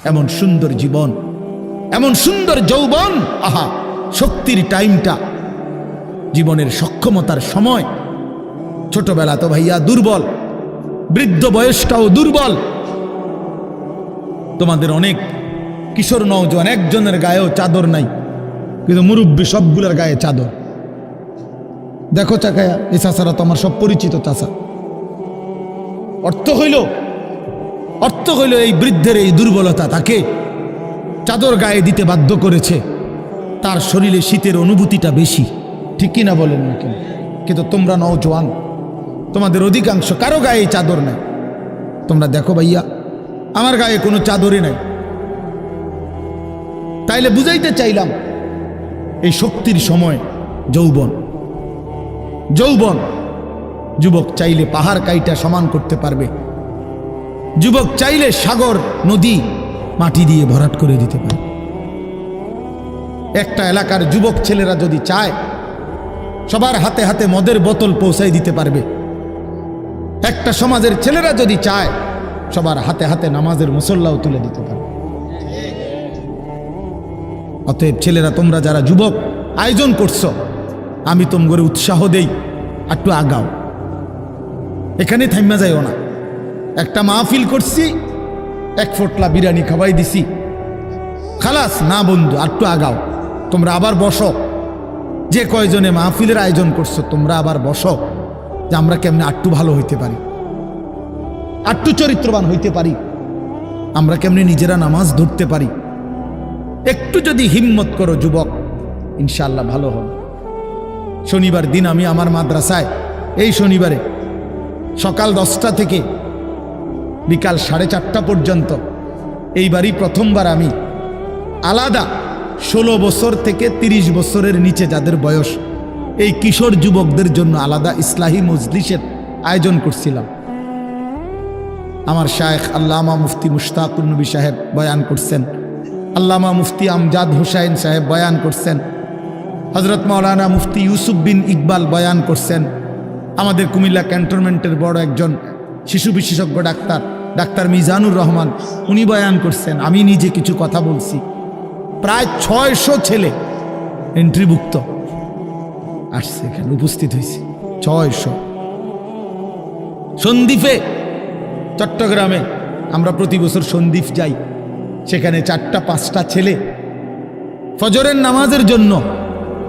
এমন সুন্দর জীবন, এমন সুন্দর যৌবন, আহা শক্তির টাইমটা, জীবনের সক্ষমতার সময়। ছোটবেলা তো ভাইয়া দুর্বল, বৃদ্ধ বয়সটাও দুর্বল। তোমাদের অনেক কিশোর নওজোয়ান একজনের গায়েও চাদর নাই, কিন্তু মুরব্বী সবগুলোর গায়ে চাদর। দেখো চাকায়া, এই চাচারা তো আমার সব পরিচিত চাচা। অর্থ হইল এই বৃদ্ধের এই দুর্বলতা তাকে চাদর গায়ে দিতে বাধ্য করেছে। তার শরীরে শীতের অনুভূতিটা বেশি, ঠিক কিনা বলেন না কেন? কিন্তু তোমরা নওজোয়ান, তোমাদের অধিকাংশ কারো গায়ে চাদর নাই। তোমরা দেখো ভাইয়া, আমার গায়ে কোনো চাদরই নাই। তাইলে বুঝাইতে চাইলাম এই শক্তির সময় যৌবন। যুবক চাইলে পাহাড় কাইটা সমান করতে পারবে, যুবক চাইলে সাগর নদী মাটি দিয়ে ভরাট করে দিতে পারে। একটা এলাকার যুবক ছেলেরা যদি চায়, সবার হাতে হাতে মদের বোতল পৌঁছাই দিতে পারবে। একটা সমাজের ছেলেরা যদি চায়, সবার হাতে হাতে নামাজের মুসল্লাও তুলে দিতে পারবে। অতএব ছেলেরা, তোমরা যারা যুবক আয়োজন করছো, আমি তোমরা উৎসাহ দেই, একটু আগাও, এখানে থাইমা যাইও না। একটা মাহফিল করছি, এক ফোটলা বিরিয়ানি খাওয়াই দিছি, খালাস না বন্ধু, একটু আগাও। তোমরা আবার বসো, যে কয়জনে মাহফিলের আয়োজন করছো তোমরা আবার বসো, যে আমরা কেমনে আটটু ভালো হইতে পারি, আটটু চরিত্রবান হইতে পারি, আমরা কেমনে নিজেরা নামাজ ধরতে পারি। একটু যদি হিম্মত করো যুবক, ইনশাআল্লাহ ভালো হবে। শনিবার দিন আমি আমার মাদ্রাসায়, এই শনিবারে সকাল 10টা থেকে বিকাল 4:30 পর্যন্ত, এইবারই প্রথমবার আমি আলাদা 16 বছর থেকে 30 বছরের নিচে যাদের বয়স, এই কিশোর যুবকদের জন্য আলাদা ইসলাহি মজলিসের আয়োজন করছিলাম। আমার শায়েখ আল্লামা মুফতি মুশতাকুর নবী সাহেব বয়ান করছেন, আল্লামা মুফতি আমজাদ হুসাইন সাহেব বয়ান করছেন, হজরত মাওলানা মুফতি ইউসুফ বিন ইকবাল বয়ান করছেন, আমাদের কুমিল্লা ক্যান্টনমেন্টের বড় একজন শিশু বিশেষজ্ঞ ডাক্তার মিজানুর রহমান, উনি বয়ান করছেন, আমি নিজে কিছু কথা বলছি। প্রায় 600 ছেলে এন্ট্রিভুক্ত আসছে, এখানে উপস্থিত হয়েছে 600। সন্দ্বীপে, চট্টগ্রামে আমরা প্রতি বছর সন্দ্বীপ যাই, সেখানে 4টা-5টা ছেলে ফজরের নামাজের জন্য,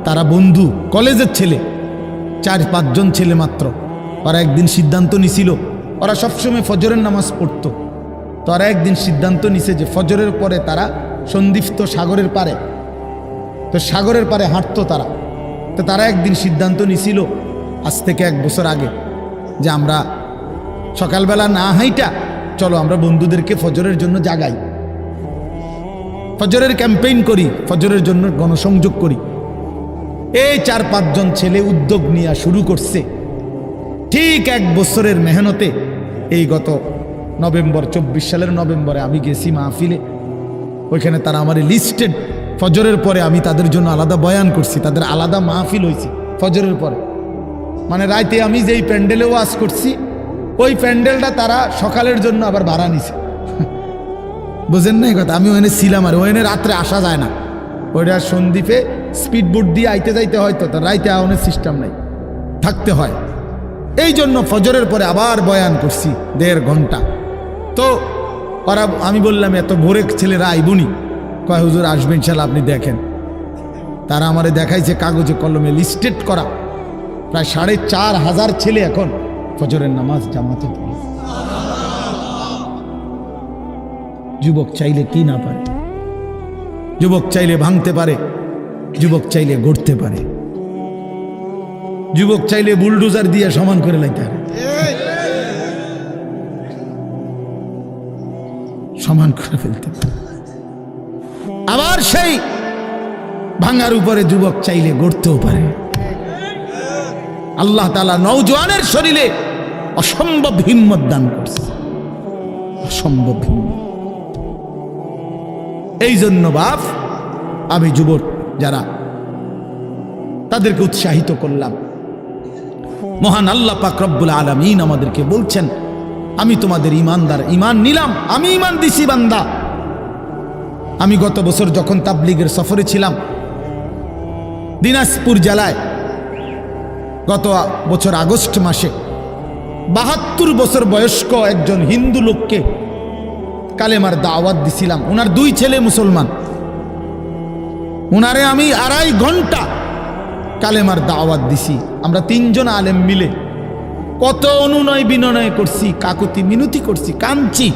তারা বন্ধু কলেজের ছেলে, 4-5 জন ছেলে মাত্র। ওরা একদিন সিদ্ধান্ত নিছিল, ওরা সবসময় ফজরের নামাজ পড়তো, তো ওরা একদিন সিদ্ধান্ত নিছে যে ফজরের পরে তারা সন্দ্বীপ তো সাগরের পারে, তো সাগরের পারে হাঁটতো তারা। তো তারা একদিন সিদ্ধান্ত নিছিল আজ থেকে 1 বছর আগে, যে আমরা সকালবেলা না হাইটা চলো আমরা বন্ধুদেরকে ফজরের জন্য জাগাই, ফজরের ক্যাম্পেইন করি, ফজরের জন্য গণসংযোগ করি। এই 4-5 জন ছেলে উদ্যোগ নিয়ে শুরু করছে। ঠিক 1 বছরের মেহনতে এই গত নভেম্বর, 24 সালের নভেম্বরে আমি গেছি মাহফিলে, ওইখানে তারা আমার লিস্টেড, ফজরের পরে আমি তাদের জন্য আলাদা বয়ান করছি, তাদের আলাদা মাহফিল হয়েছে ফজরের পরে। মানে রাইতে আমি যেই প্যান্ডেলে ওয়াজ করছি, ওই প্যান্ডেলটা তারা সকালের জন্য আবার ভাড়া নিছে। বুঝেন না এই কথা? আমি ওখানে ছিলাম, আর ওখানে রাত্রে আসা যায় না, ওইটা সন্দ্বীপে স্পিড বোট দিয়ে আইতে যাইতে হয়, তো তার রাইতে আওয়ানোর সিস্টেম নাই, থাকতে হয়। এই জন্য ফজরের পরে আবার বয়ান করছি 1.5 ঘন্টা। তো ওরা, আমি বললাম এত ভোরে ছেলেরা আইবনি, কয় হুজুর আসবে ইনশাল্লাহ, আপনি দেখেন। তারা আমারে দেখাইছে কাগজে কলমে লিস্টেড করা, প্রায় 4,500 ছেলে এখন ফজরের নামাজ জামাতে পড়ে। যুবক চাইলে কি না পারে, যুবক চাইলে ভাঙতে পারে, যুবক চাইলে গড়তে পারে, যুবক চাইলে বুলডোজার দিয়ে সমান করে লাইতে পারে, সমান করে ফেলতে পারে। আবার সেই ভাঙার উপরে যুবক চাইলে গড়তেও পারে। আল্লাহ তাআলা নওজোয়ানের শরীরে অসম্ভব হিম্মত দান করছে, অসম্ভব হিম্মত। এই জন্য বাপ, আমি যুবক যারা, তাদেরকে উৎসাহিত করলাম। মহান আল্লাহ পাক রব্বুল আলামিন আমাদেরকে বলছেন, আমি তোমাদের ইমানদার, ইমান নিলাম, আমি ইমান দিছি বান্দা, আমি গত বছর যখন তাবলিগের সফরে ছিলাম দিনাজপুর জেলায়, গত বছর আগস্ট মাসে ৭২ বছর বয়স্ক একজন হিন্দু লোককে কালেমার দাওয়াত দিছিলাম। ওনার 2 ছেলে মুসলমান। ওনারে আমি 2.5 ঘন্টা কালেমার দাওয়াত দিছি। আমরা 3 জন আলেম মিলে কত অনুনয় বিনয় করছি, কাকুতি মিনতি করছি, কাঁদছি,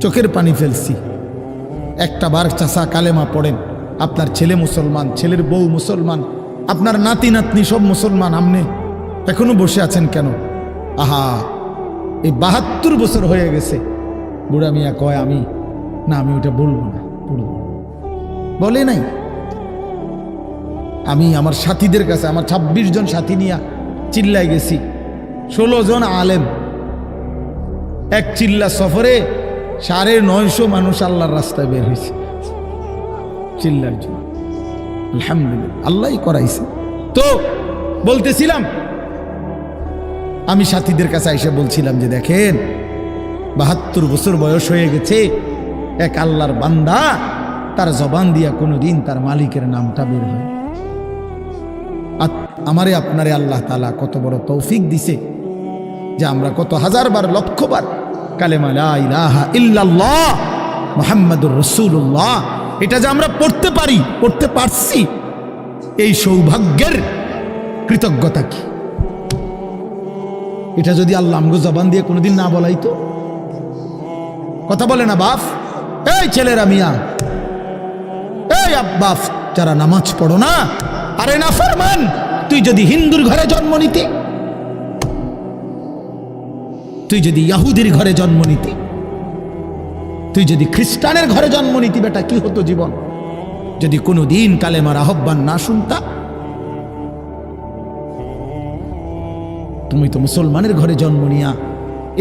চোখের পানি ফেলছি। একটা বার চাচা কালেমা পড়েন, আপনার ছেলে মুসলমান, ছেলের বউ মুসলমান, আপনার নাতি নাতনি সব মুসলমান, আপনি এখনো বসে আছেন কেন? আহা, এই ৭২ বছর হয়ে গেছে। বুড়া মিয়া কয় আমি ওটা বলবো না, পড়বো বলে নাই। আমি আমার সাথীদের কাছে, আমার 26 জন সাথী নিয়ে চিল্লায় গেছি। 16 জন আলেম, এক চিল্লা সফরে 950 মানুষ আল্লাহর রাস্তায় বের হয়েছে চিল্লার জন্য। আলহামদুলিল্লাহ, আল্লাহই করাইছে। তো বলতেছিলাম, আমি সাথীদের কাছে এসে বলছিলাম যে দেখেন ৭২ বছর বয়স হয়ে গেছে, এক আল্লাহর বান্দা, তার জবান দিয়া কোনোদিন তার মালিকের নামটা বের হয়। আমারে আপনারে আল্লাহ তাআলা কত বড় তৌফিক দিছে যে আমরা কত হাজারবার, লক্ষবার কালেমা লা ইলাহা ইল্লাল্লাহ মুহাম্মাদুর রাসূলুল্লাহ এটা যে আমরা পড়তে পারি, পড়তে পারছি, এই সৌভাগ্যের কৃতজ্ঞতা কি? এটা যদি আল্লাহ আমগো জবান দিয়ে কোনোদিন না বলাইতো। কথা বলে না বাপ, এই ছেলেরা মিয়া, এই আব্বাস যারা নামাজ পড়ো না, আরে না ফরমান, তুই যদি হিন্দুর ঘরে জন্ম নিতে, তুই যদি ইহুদির ঘরে জন্ম নিতে, তুই যদি খ্রিস্টানের ঘরে জন্ম নিতি, বেটা কি হতো জীবন যদি কোনোদিন কালেমার আহ্বান না শুনতা? তুমি তো মুসলমানের ঘরে জন্ম নিয়া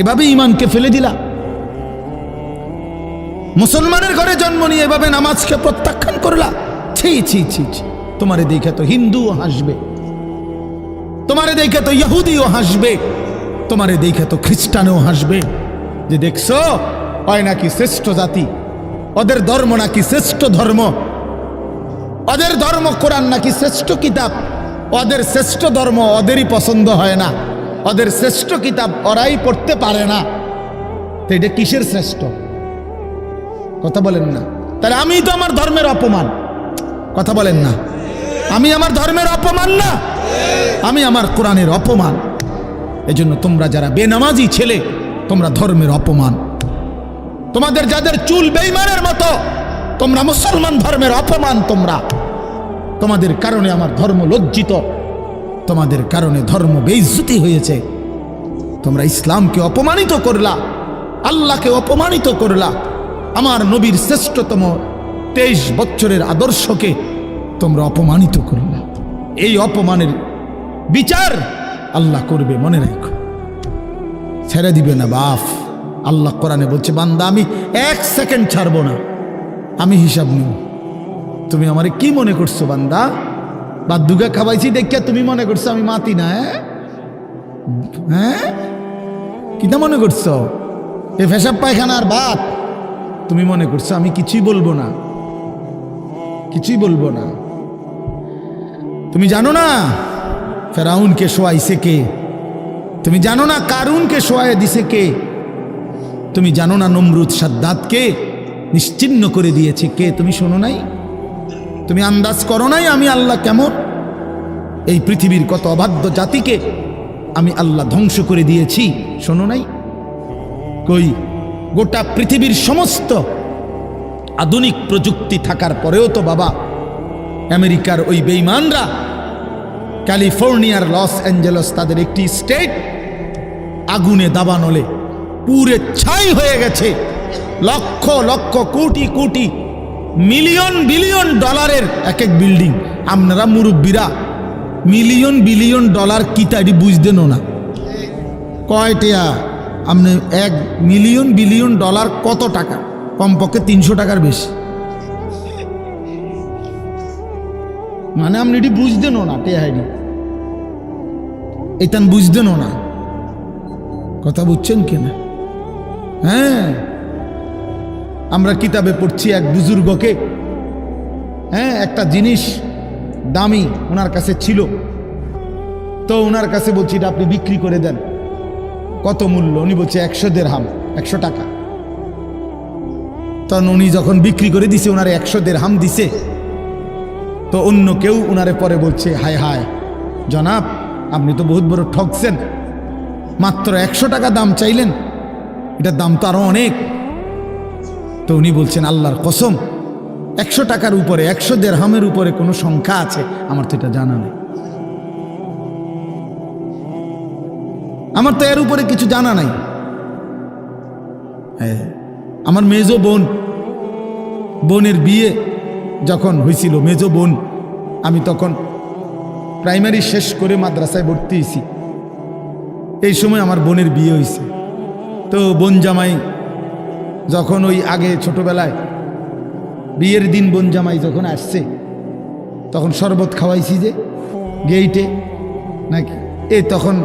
এভাবে ইমানকে ফেলে দিলা। মুসলমানের ঘরে জন্ম নিয়ে এভাবে নামাজকে প্রত্যাখ্যান করলা। ছি ছি ছি ছি, তোমারে দেখে তো হিন্দুও হাসবে, তোমারে দেখে তো ইহুদিও হাসবে, তোমারে দেখে তো খ্রিস্টানও হাসবে, যে দেখছো হয় নাকি শ্রেষ্ঠ জাতি, ওদের ধর্ম নাকি শ্রেষ্ঠ ধর্ম, ওদের ধর্ম কোরআন নাকি শ্রেষ্ঠ কিতাব, ওদের শ্রেষ্ঠ ধর্ম ওদেরই পছন্দ হয় না, ওদের শ্রেষ্ঠ কিতাব ওরাই পড়তে পারে না। তো এটা কিসের শ্রেষ্ঠ? কথা বলেন না। তাহলে আমি তো আমার ধর্মের অপমান। কথা বলেন না, আমি আমার ধর্মের অপমান না, আমি আমার কোরআনের অপমান। এজন্য তোমরা যারা বেনামাজি ছেলে, তোমরা ধর্মের অপমান। তোমাদের যাদের চুল বেঈমানের মতো, তোমরা মুসলমান ধর্মের অপমান। তোমাদের কারণে আমার ধর্ম লজ্জিত, তোমাদের কারণে ধর্ম বেইজ্জতি হয়েছে। তোমরা ইসলামকে অপমানিত করলা, আল্লাহকে অপমানিত করলা, আমার নবীর শ্রেষ্ঠতম 23 বছরের আদর্শকে তোমরা অপমানিত করলা। এই অপমানের বিচার আল্লাহ করবে, মনে রাখো, ছেড়ে দিবে না বাপ। আল্লাহ কোরআনে বলছে, বান্দা আমি 1 সেকেন্ড ছাড়বো না, আমি হিসাব নিব। তুমি আমারে কি মনে করছো বান্দা? বাদুগা খাওয়াইছি দেখিয়া তুমি মনে করছো আমি মাতি না? হ্যাঁ, কিটা মনে করছো? এ পেশাব পায়খানার ভাত তুমি মনে করছো আমি কিছুই বলবো না, কিছুই বলবো না। তুমি জানো না ফেরাউনকে শোয়াইছে কে? তুমি জানো না কারুনকে শোয়াই দিছে কে? তুমি জানো না নমরুদ সাদ্দাতকে নিশ্চিহ্ন করে দিয়েছে কে? তুমি শোনো নাই? তুমি আন্দাজ করো নাই আমি আল্লাহ কেমন? এই পৃথিবীর কত অবাধ্য জাতিকে আমি আল্লাহ ধ্বংস করে দিয়েছি, শোনো নাই? কই, গোটা পৃথিবীর সমস্ত আধুনিক প্রযুক্তি থাকার পরেও তো বাবা আমেরিকার ওই বেঈমানরা, ক্যালিফোর্নিয়ার লস অ্যাঞ্জেলস তাদের একটি স্টেট আগুনে দাবানলে পুরে ছাই হয়ে গেছে। লক্ষ লক্ষ কোটি কোটি মিলিয়ন বিলিয়ন ডলারের এক এক বিল্ডিং। আপনারা মুরব্বীরা মিলিয়ন বিলিয়ন ডলার কি তাই বুঝতেন না? কয়টা আপনি 1 মিলিয়ন বিলিয়ন ডলার কত টাকা? কমপক্ষে 300 টাকার বেশি। মানে আপনি এটি বুঝতেন না, টেহাইডি এটান বুঝতেন না। কথা বুঝছেন কিনা? হ্যাঁ, আমরা কিতাবে পড়ছি এক বুজুর্গকে, হ্যাঁ, একটা জিনিস দামি ওনার কাছে ছিল, তো ওনার কাছে বলছি এটা আপনি বিক্রি করে দেন। কত মূল্য? উনি বলছে 100 দিরহাম, 100 টাকা। তখন উনি যখন বিক্রি করে দিছে, ওনারে 100 দিরহাম দিছে, তো অন্য কেউ ওনারে পরে বলছে, হায় হায় জনাব, আপনি তো বহুত বড় ঠকছেন, মাত্র 100 টাকা দাম চাইলেন, এটার দাম তো আরো অনেক। তো উনি বলছেন, আল্লাহর কসম, 100 টাকার উপরে, 100 দিরহামের উপরে কোনো সংখ্যা আছে? আমার তো এটা জানা নেই, আমার তো এর উপরে কিছু জানা নাই। হ্যাঁ, আমার মেজো বোনের বিয়ে যখন হয়েছিল, মেজো বোন, আমি তখন প্রাইমারি শেষ করে মাদ্রাসায় ভর্তি হয়েছি, এই সময় আমার বোনের বিয়ে হয়েছে। তো বোন জামাই যখন ওই আগে ছোটবেলায় বিয়ের দিন বোন জামাই যখন আসছে, তখন শরবত খাওয়াইছি যে গেইটে নাকি, তখন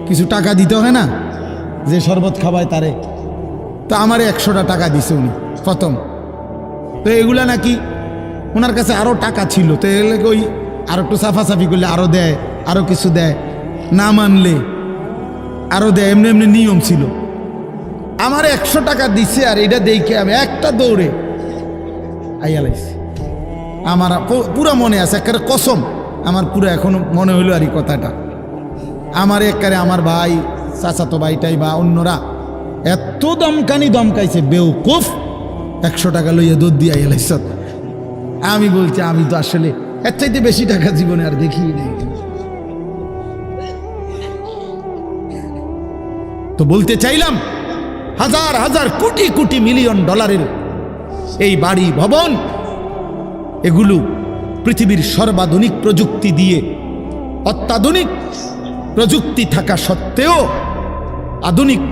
কিছু টাকা দিতে হয় না, যে শরবত খাওয়ায় তারে। তো আমারে 100টা টাকা দিছে উনি প্রথম। তো এগুলা নাকি ওনার কাছে আরো টাকা ছিল, তো এগুলোকে ওই আরো একটু সাফাসাফি করলে আরো দেয়, আরো কিছু দেয়, না মানলে আরো দেয়, এমনি এমনি নিয়ম ছিল। আমার 100 টাকা দিছে, আর এটা দেখে আমি একটা দৌড়ে আইয়ালাইছি। আমার পুরা মনে আছে, একেবারে কসম, আমার পুরো এখনো মনে হইলো আর এই কথাটা। আমার একেবারে আমার ভাই, চাচাতো ভাইটাই বা অন্যরা এত দমকাইছে, বেউকুফ, 100 টাকা লইয়া দুধ দিয়ে আইয়ালাইছ। আমি বলছি, আমি তো আসলে এর চাইতে বেশি টাকা জীবনে আর দেখি নেই। তো বলতে চাইলাম, হাজার হাজার কোটি কোটি মিলিয়ন ডলারের এই বাড়ি ভবন, এগুলো পৃথিবীর সর্বাধুনিক প্রযুক্তি দিয়ে, অত্যাধুনিক প্রযুক্তি থাকা সত্ত্বেও, আধুনিক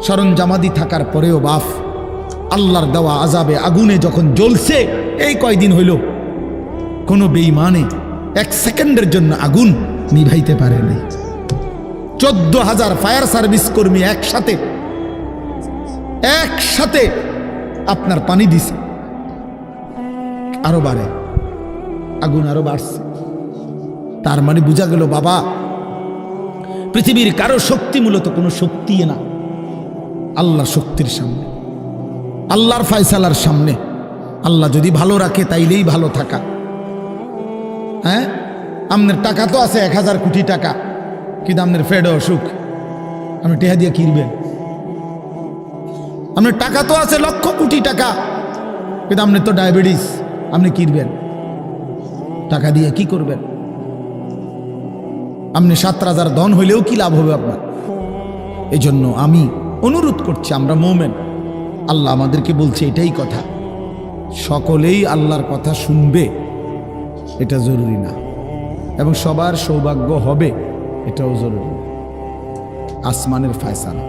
সরঞ্জামাদি থাকার পরেও বাফ আল্লাহর দেওয়া আযাবে আগুনে যখন জ্বলছে, এই কয়দিন হইল, কোনো বেঈমানে 1 সেকেন্ডের জন্য আগুন নিভাইতে পারে নাই। 14,000 ফায়ার সার্ভিস কর্মী একসাথে আপনার পানি দিছে, আরো বাড়ে, আগুন আরো বাড়ছে। তার মানে বোঝা গেল, বাবা, পৃথিবীর কারো শক্তি মূলত কোনো শক্তি না, আল্লাহর শক্তির সামনে, আল্লাহর ফায়সালার সামনে। আল্লাহ যদি ভালো রাখে তাইলেই ভালো থাকা। হ্যাঁ, আপনার টাকা তো আছে 1000 কোটি টাকা, কিন্তু আপনার ফেডে অসুখ, আপনি টেহা দিয়ে কিনবেন। আপনার টাকা তো আছে লক্ষ কোটি টাকা, কিন্তু আপনার তো ডায়াবেটিস, আপনি কিনবেন টাকা দিয়ে, কি করবেন? আপনি 7 রাজার ধন হইলেও কি লাভ হবে আপনার? এই জন্য আমি অনুরোধ করছি, আমরা মুমিন, আল্লাহ আমাদেরকে বলছে এটাই কথা, সকলেই আল্লাহর কথা শুনবে এটা জরুরি না, এবং সবার সৌভাগ্য হবে এটাও জরুরি না। আসমানের ফয়সালা,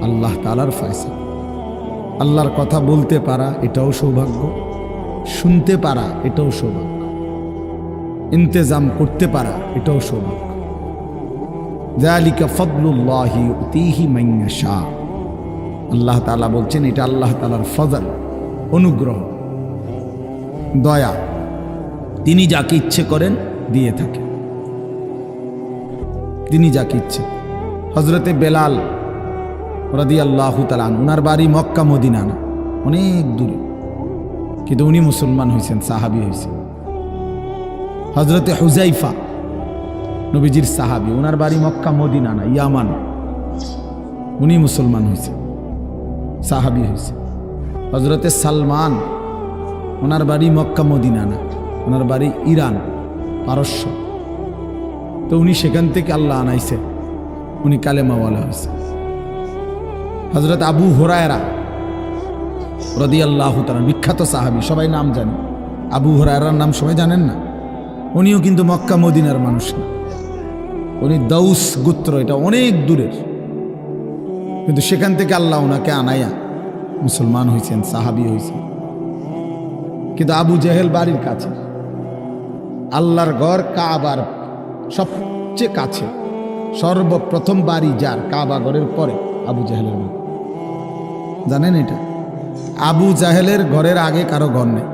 আল্লাহ তাআলার ফয়সালা। আল্লাহর কথা বলতে পারা এটাও সৌভাগ্য, শুনতে পারা এটাও সৌভাগ্য, ইন্তেজাম করতে পারা এটাও সৌভাগ্য। যালিকা ফাদলুল্লাহি ইউতিহি মান ইয়াশা। আল্লাহ তাআলা বলছেন, এটা আল্লাহ তাআলার ফজল, অনুগ্রহ, দয়া, তিনি যাকে ইচ্ছে করেন দিয়ে থাকেন, তিনি যাকে ইচ্ছে। হযরতে বেলাল রাদিয়াল্লাহু তাআলা আনহু, ওনার বাড়ি মক্কা মদিনা না, অনেক দূরে, কিন্তু উনি মুসলমান হয়েছেন, সাহাবী হয়েছেন। হযরতে হুযাইফা, নবীজির সাহাবী, ওনার বাড়ি মক্কা মদিনা না, ইয়ামান, উনি মুসলমান হয়েছে, সাহাবী হয়েছে। হযরতে সালমান, ওনার বাড়ি মক্কা মদিনা না, ওনার বাড়ি ইরান, পারস্য, তো উনি সেখান থেকে আল্লাহ আনাইছে, উনি কালেমাওয়ালা হয়েছে। হযরত আবু হুরায়রা রাদিয়াল্লাহু তাআলা, বিখ্যাত সাহাবী, সবাই নাম জানে, আবু হুরায়রার নাম সবাই জানেন না? উনিও কিন্তু মক্কা মদিনার মানুষ না, উনি দাউস গোত্র, এটা অনেক দূরের, কিন্তু সেখান থেকে আল্লাহ ওনাকে আনাইয়া মুসলমান হয়েছেন, সাহাবী হয়েছেন। কিন্তু আবু জেহেল বাড়ির কাছে, আল্লাহর ঘর কাবার সবচেয়ে কাছে, সর্বপ্রথম বাড়ি যার কাবা ঘরের পরে আবু জেহেলের বাড়ি। জানেন এটা? আবু জাহেলের ঘরের আগে কারো ঘর নেই,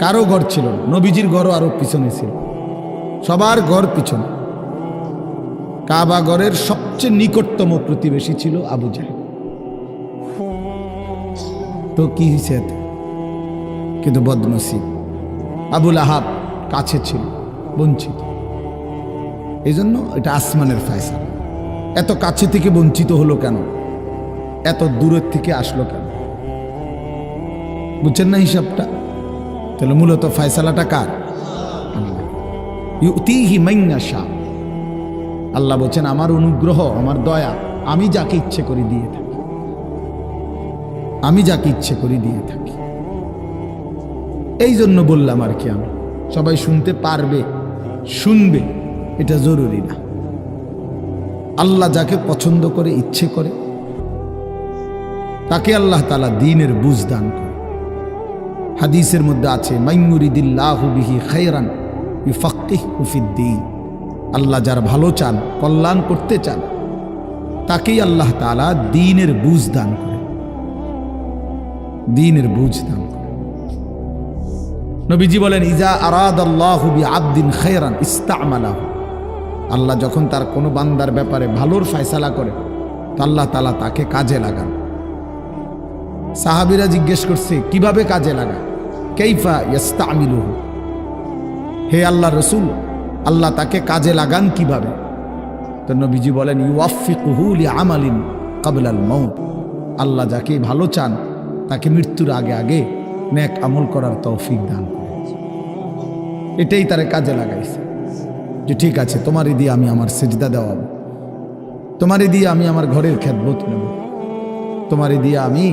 কারো ঘর ছিল না। নবীজির ঘরও আরো পিছনে ছিল, সবার ঘর পিছনে। কাবা ঘরের সবচেয়ে নিকটতম প্রতিবেশী ছিল আবু জাহেল। তো কি হয়েছে এতে? কিন্তু বদনসিব, আবুল আহাব কাছে ছিল, বঞ্চিত। এই জন্য এটা আসমানের ফয়সালা। এত কাছে থেকে বঞ্চিত হলো কেন? এত দূরের থেকে আসলো কেন? বুঝছেন না হিসাবটা? তাহলে মূলত ফয়সালাটা কার? ইউতিহি মান ইয়াশা। আল্লাহ বলছেন আমার অনুগ্রহ, আমার দয়া আমি যাকে ইচ্ছে করে দিয়ে থাকি, আমি যাকে ইচ্ছে করে দিয়ে থাকি। এই জন্য বললাম আর কি, আমি সবাই শুনতে পারবে, শুনবে এটা জরুরি না। আল্লাহ যাকে পছন্দ করে, ইচ্ছে করে, তাকে আল্লাহ তাআলা দ্বীনের বুঝ দান করে। হাদিসের মধ্যে আছে মাইয়ুরিদিল্লাহু বিহি খায়রান ইউফাক্কিহু ফিদ্দীন। আল্লাহ যার ভালো চান, কল্যাণ করতে চান, তাকেই আল্লাহ তাআলা দ্বীনের বুঝ দান করে, দ্বীনের বুঝ দান করে। নবীজি বলেন ইজা আরাদাল্লাহু বিআবদিন খায়রান ইস্তা'মালাহু। আল্লাহ যখন তার কোনো বান্দার ব্যাপারে ভালোর ফয়সালা করে, তো আল্লাহ তাআলা তাকে কাজে লাগান। সাহাবীরা জিজ্ঞেস করছে কিভাবে কাজে লাগায়? কাইফা ইস্তা'মিলুহু, হে আল্লাহর রাসূল আল্লাহ তাকে কাজে লাগান কিভাবে? তো নবীজি বলেন ইউওয়াফিকুহু লিআমালিন ক্বাবলাল মাউত। আল্লাহ যাকে ভালো চান তাকে মৃত্যুর আগে আগে নেক আমল করার তৌফিক দান করেন। এটাই তারে কাজে লাগাইছে যে ঠিক আছে তোমারই দিয়ে আমি আমার সিজদা দেওয়াবো, তোমারই দিয়ে আমি আমার ঘরের খেদমত নেব, তোমারই দিয়ে আমি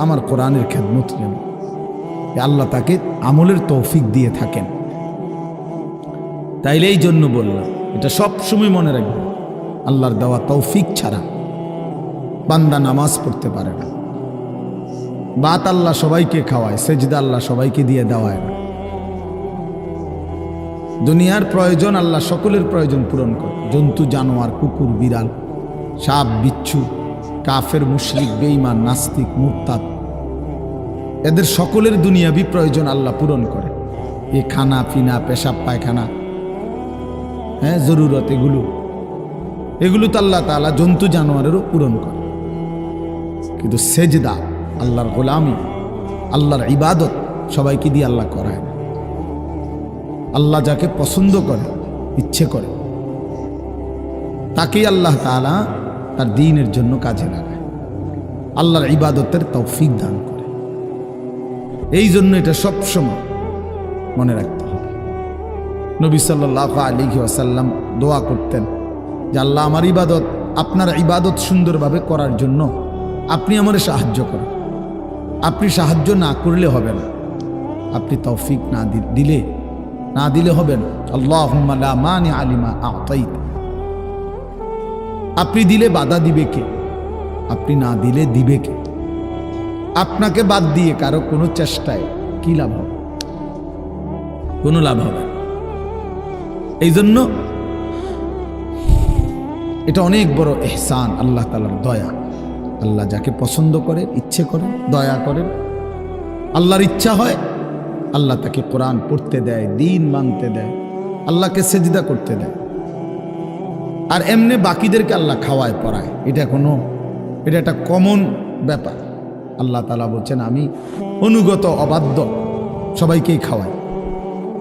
আমার কোরআনের খেদমত নেব। আল্লাহ তাকে আমলের তৌফিক দিয়ে থাকেন। তাইলে এই জন্য বললাম, এটা সব সময় মনে রাখবে, আল্লাহর দেওয়া তৌফিক ছাড়া বান্দা নামাজ পড়তে পারে না। বাত আল্লাহ সবাইকে খাওয়ায়, সেজদা আল্লাহ সবাইকে দিয়ে দেওয়ায় না। দুনিয়ার প্রয়োজন আল্লাহ সকলের প্রয়োজন পূরণ করে। জন্তু জানোয়ার, কুকুর বিড়াল, সাপ বিচ্ছু, কাফের মুশরিক বেঈমান নাস্তিক মুরতাদ, এদের সকলের দুনিয়াবি প্রয়োজন আল্লাহ পূরণ করে। এই খানা পিনা, পেশাব পায়খানা, হ্যাঁ জরুরত, এগুলো তো আল্লাহ তাআলা জন্তু জানোয়ারেরও পূরণ করে। কিন্তু সেজদা, আল্লাহর গোলামি, আল্লাহর ইবাদত সবাইকে দিয়ে আল্লাহ করায় না। আল্লাহ যাকে পছন্দ করে, ইচ্ছে করে, তাকেই আল্লাহ তাআলা তার দ্বীনের জন্য কাজে লাগায়, আল্লাহর ইবাদতের তৌফিক দান করে। এই জন্য এটা সবসময় মনে রাখতে হবে। নবী সাল্লাল্লাহু আলাইহি ওয়াসাল্লাম দোয়া করতেন যে আল্লাহ আমার ইবাদত, আপনার ইবাদত সুন্দরভাবে করার জন্য আপনি আমারে সাহায্য করেন। আপনি সাহায্য না করলে হবে না, আপনি তৌফিক না দিলে হবে না। আল্লাহুম্মা লা মানিআ লিমা আ'তাইত। আপনি দিলে বাধা দিবে কে? আপনি না দিলে দিবে কে? আপনাকে বাদ দিয়ে কারো কোনো চেষ্টায় কি লাভ হবে? কোনো লাভ হবে। এই জন্য এটা অনেক বড় ইহসান, আল্লাহ তাআলার দয়া। আল্লাহ যাকে পছন্দ করে, ইচ্ছে করে, দয়া করেন, আল্লাহর ইচ্ছা হয় আল্লাহ তাকে কোরআন পড়তে দেয়, দ্বীন মানতে দেয়, আল্লাহকে সেজদা করতে দেয়। আর এমনি বাকিদেরকে আল্লাহ খাওয়ায় পড়ায়। এটা একটা কমন ব্যাপার। আল্লাহ তাআলা বলছেন আমি অনুগত অবাধ্য সবাইকেই খাওয়াই।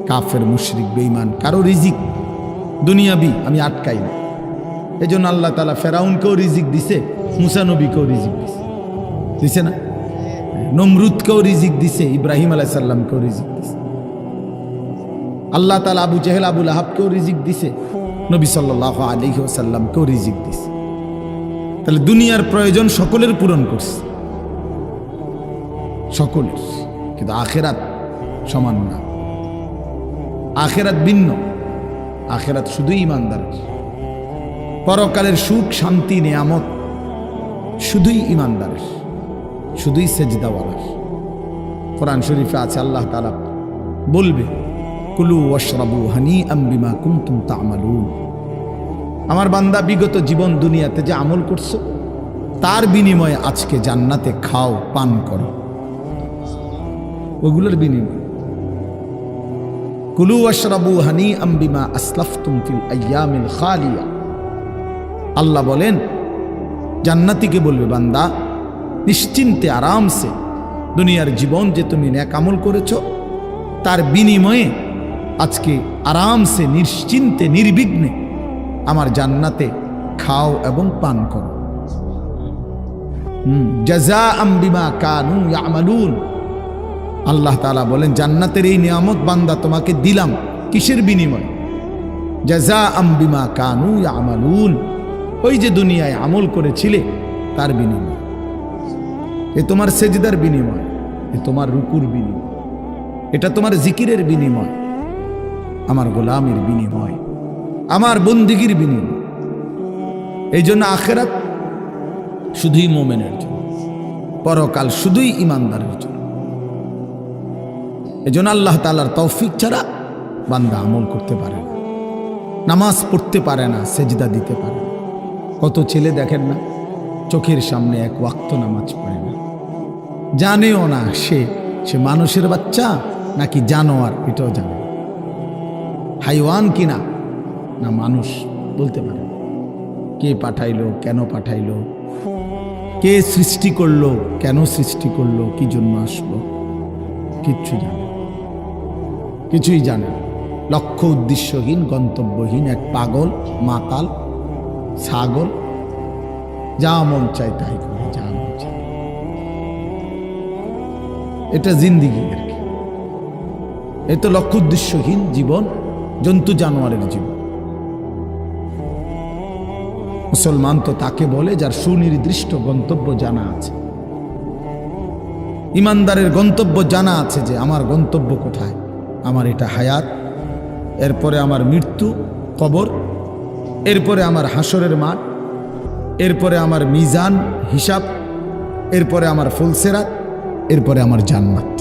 কাফের মুশরিক বেঈমান কারো রিজিক দুনিয়াবি আমি আটকাই না। এই জন্য আল্লাহ তাআলা ফেরাউনকেও রিজিক দিছে, মুসা নবীকেও রিজিক দিছে না? নমরুদকেও রিজিক দিছে, ইব্রাহিম আলাইহিস সালামকেও রিজিক দিছে। আল্লাহ তাআলা আবু জেহেল আবুল আহাবকেও রিজিক দিছে, নবী সাল্লাল্লাহু আলাইহি ওয়াসাল্লামকেও রিজিক দিছে। তাহলে দুনিয়ার প্রয়োজন সকলের পূরণ করছে, সকলের। কিন্তু আখিরাত সমান না, আখিরাত ভিন্ন। আখিরাত শুধুই ইমানদারের। পরকালের সুখ শান্তি নিয়ামত শুধুই ইমানদারের, শুধুই সেজদাওয়ালার। কোরআন শরীফে আছে আল্লাহ তাআলা বলবে কুলু ওয়াশরাবু হানিআম বিমা কুনতুম তা'মালুন। আমার বান্দা বিগত জীবন দুনিয়াতে যে আমল করছো তার বিনিময়ে আজকে জান্নাতে খাও, পান করো, ওগুলোর বিনিময়। কুলু ওয়াশরাবু হানিআম বিমা আসলাফতুম ফিল আইয়ামিল খালিয়া। আল্লাহ বলেন, জান্নাতীকে বলবে, বান্দা নিশ্চিন্তে আরামসে দুনিয়ার জীবন যে তুমি নেক আমল করেছো তার বিনিময়ে আজকে আরামসে নিশ্চিন্তে নির্বিঘ্নে আমার জান্নাতে খাও এবং পান করো। জাযাআম বিমা কানু ইয়ামালুন। আল্লাহ তাআলা বলেন, জান্নাতের এই নিয়ামত বান্দা তোমাকে দিলাম কিসের বিনিময়? জাযাআম বিমা কানু ইয়ামালুন, ওই যে দুনিয়ায় আমল করেছিলে তার বিনিময়। এ তোমার সেজদার বিনিময়, এ তোমার রুকুর বিনিময়, এটা তোমার জিকিরের বিনিময়, আমার গোলামের বিনিময়, আমার বন্দিগির বিনিময়। এই জন্য আখিরাত শুধুই মোমেনের জন্য, পরকাল শুধুই ইমানদারের জন্য। এই জন্য আল্লাহ তাআলার তৌফিক ছাড়া বান্দা আমল করতে পারে না, নামাজ পড়তে পারে না, সেজদা দিতে পারে না। কত ছেলে দেখেন না, চোখের সামনে এক ওয়াক্ত নামাজ পড়ে না, জানেও না সে মানুষের বাচ্চা নাকি জানোয়ার, এটাও জানে না। হাইওয়ান কিনা না মানুষ বলতে পারে না। কে পাঠাইলো, কেন পাঠাইলো, কে সৃষ্টি করলো, কেন সৃষ্টি করলো, কি জন্য আসলো, কিচ্ছু জানে না, কিছুই জানে না। লক্ষ্য উদ্দেশ্যহীন, গন্তব্যহীন এক পাগল, মাতাল, ছাগল, যা মন চায় তাই করে, যা মন চায়। এটা জিন্দিগি আর কি। এ তো লক্ষ্য উদ্দেশ্যহীন জীবন, জন্তু জানোয়ারের জীবন। মুসলমান তো তাকে বলে যার সুনির্দিষ্ট গন্তব্য জানা আছে। ইমানদারের গন্তব্য জানা আছে যে আমার গন্তব্য কোথায়, আমার এটা হায়াত, এরপরে আমার মৃত্যু, কবর, এরপরে আমার হাসরের মাঠ, এরপরে আমার মিজান হিসাব, এরপরে আমার ফুলসেরাত, এরপরে আমার জান্নাত।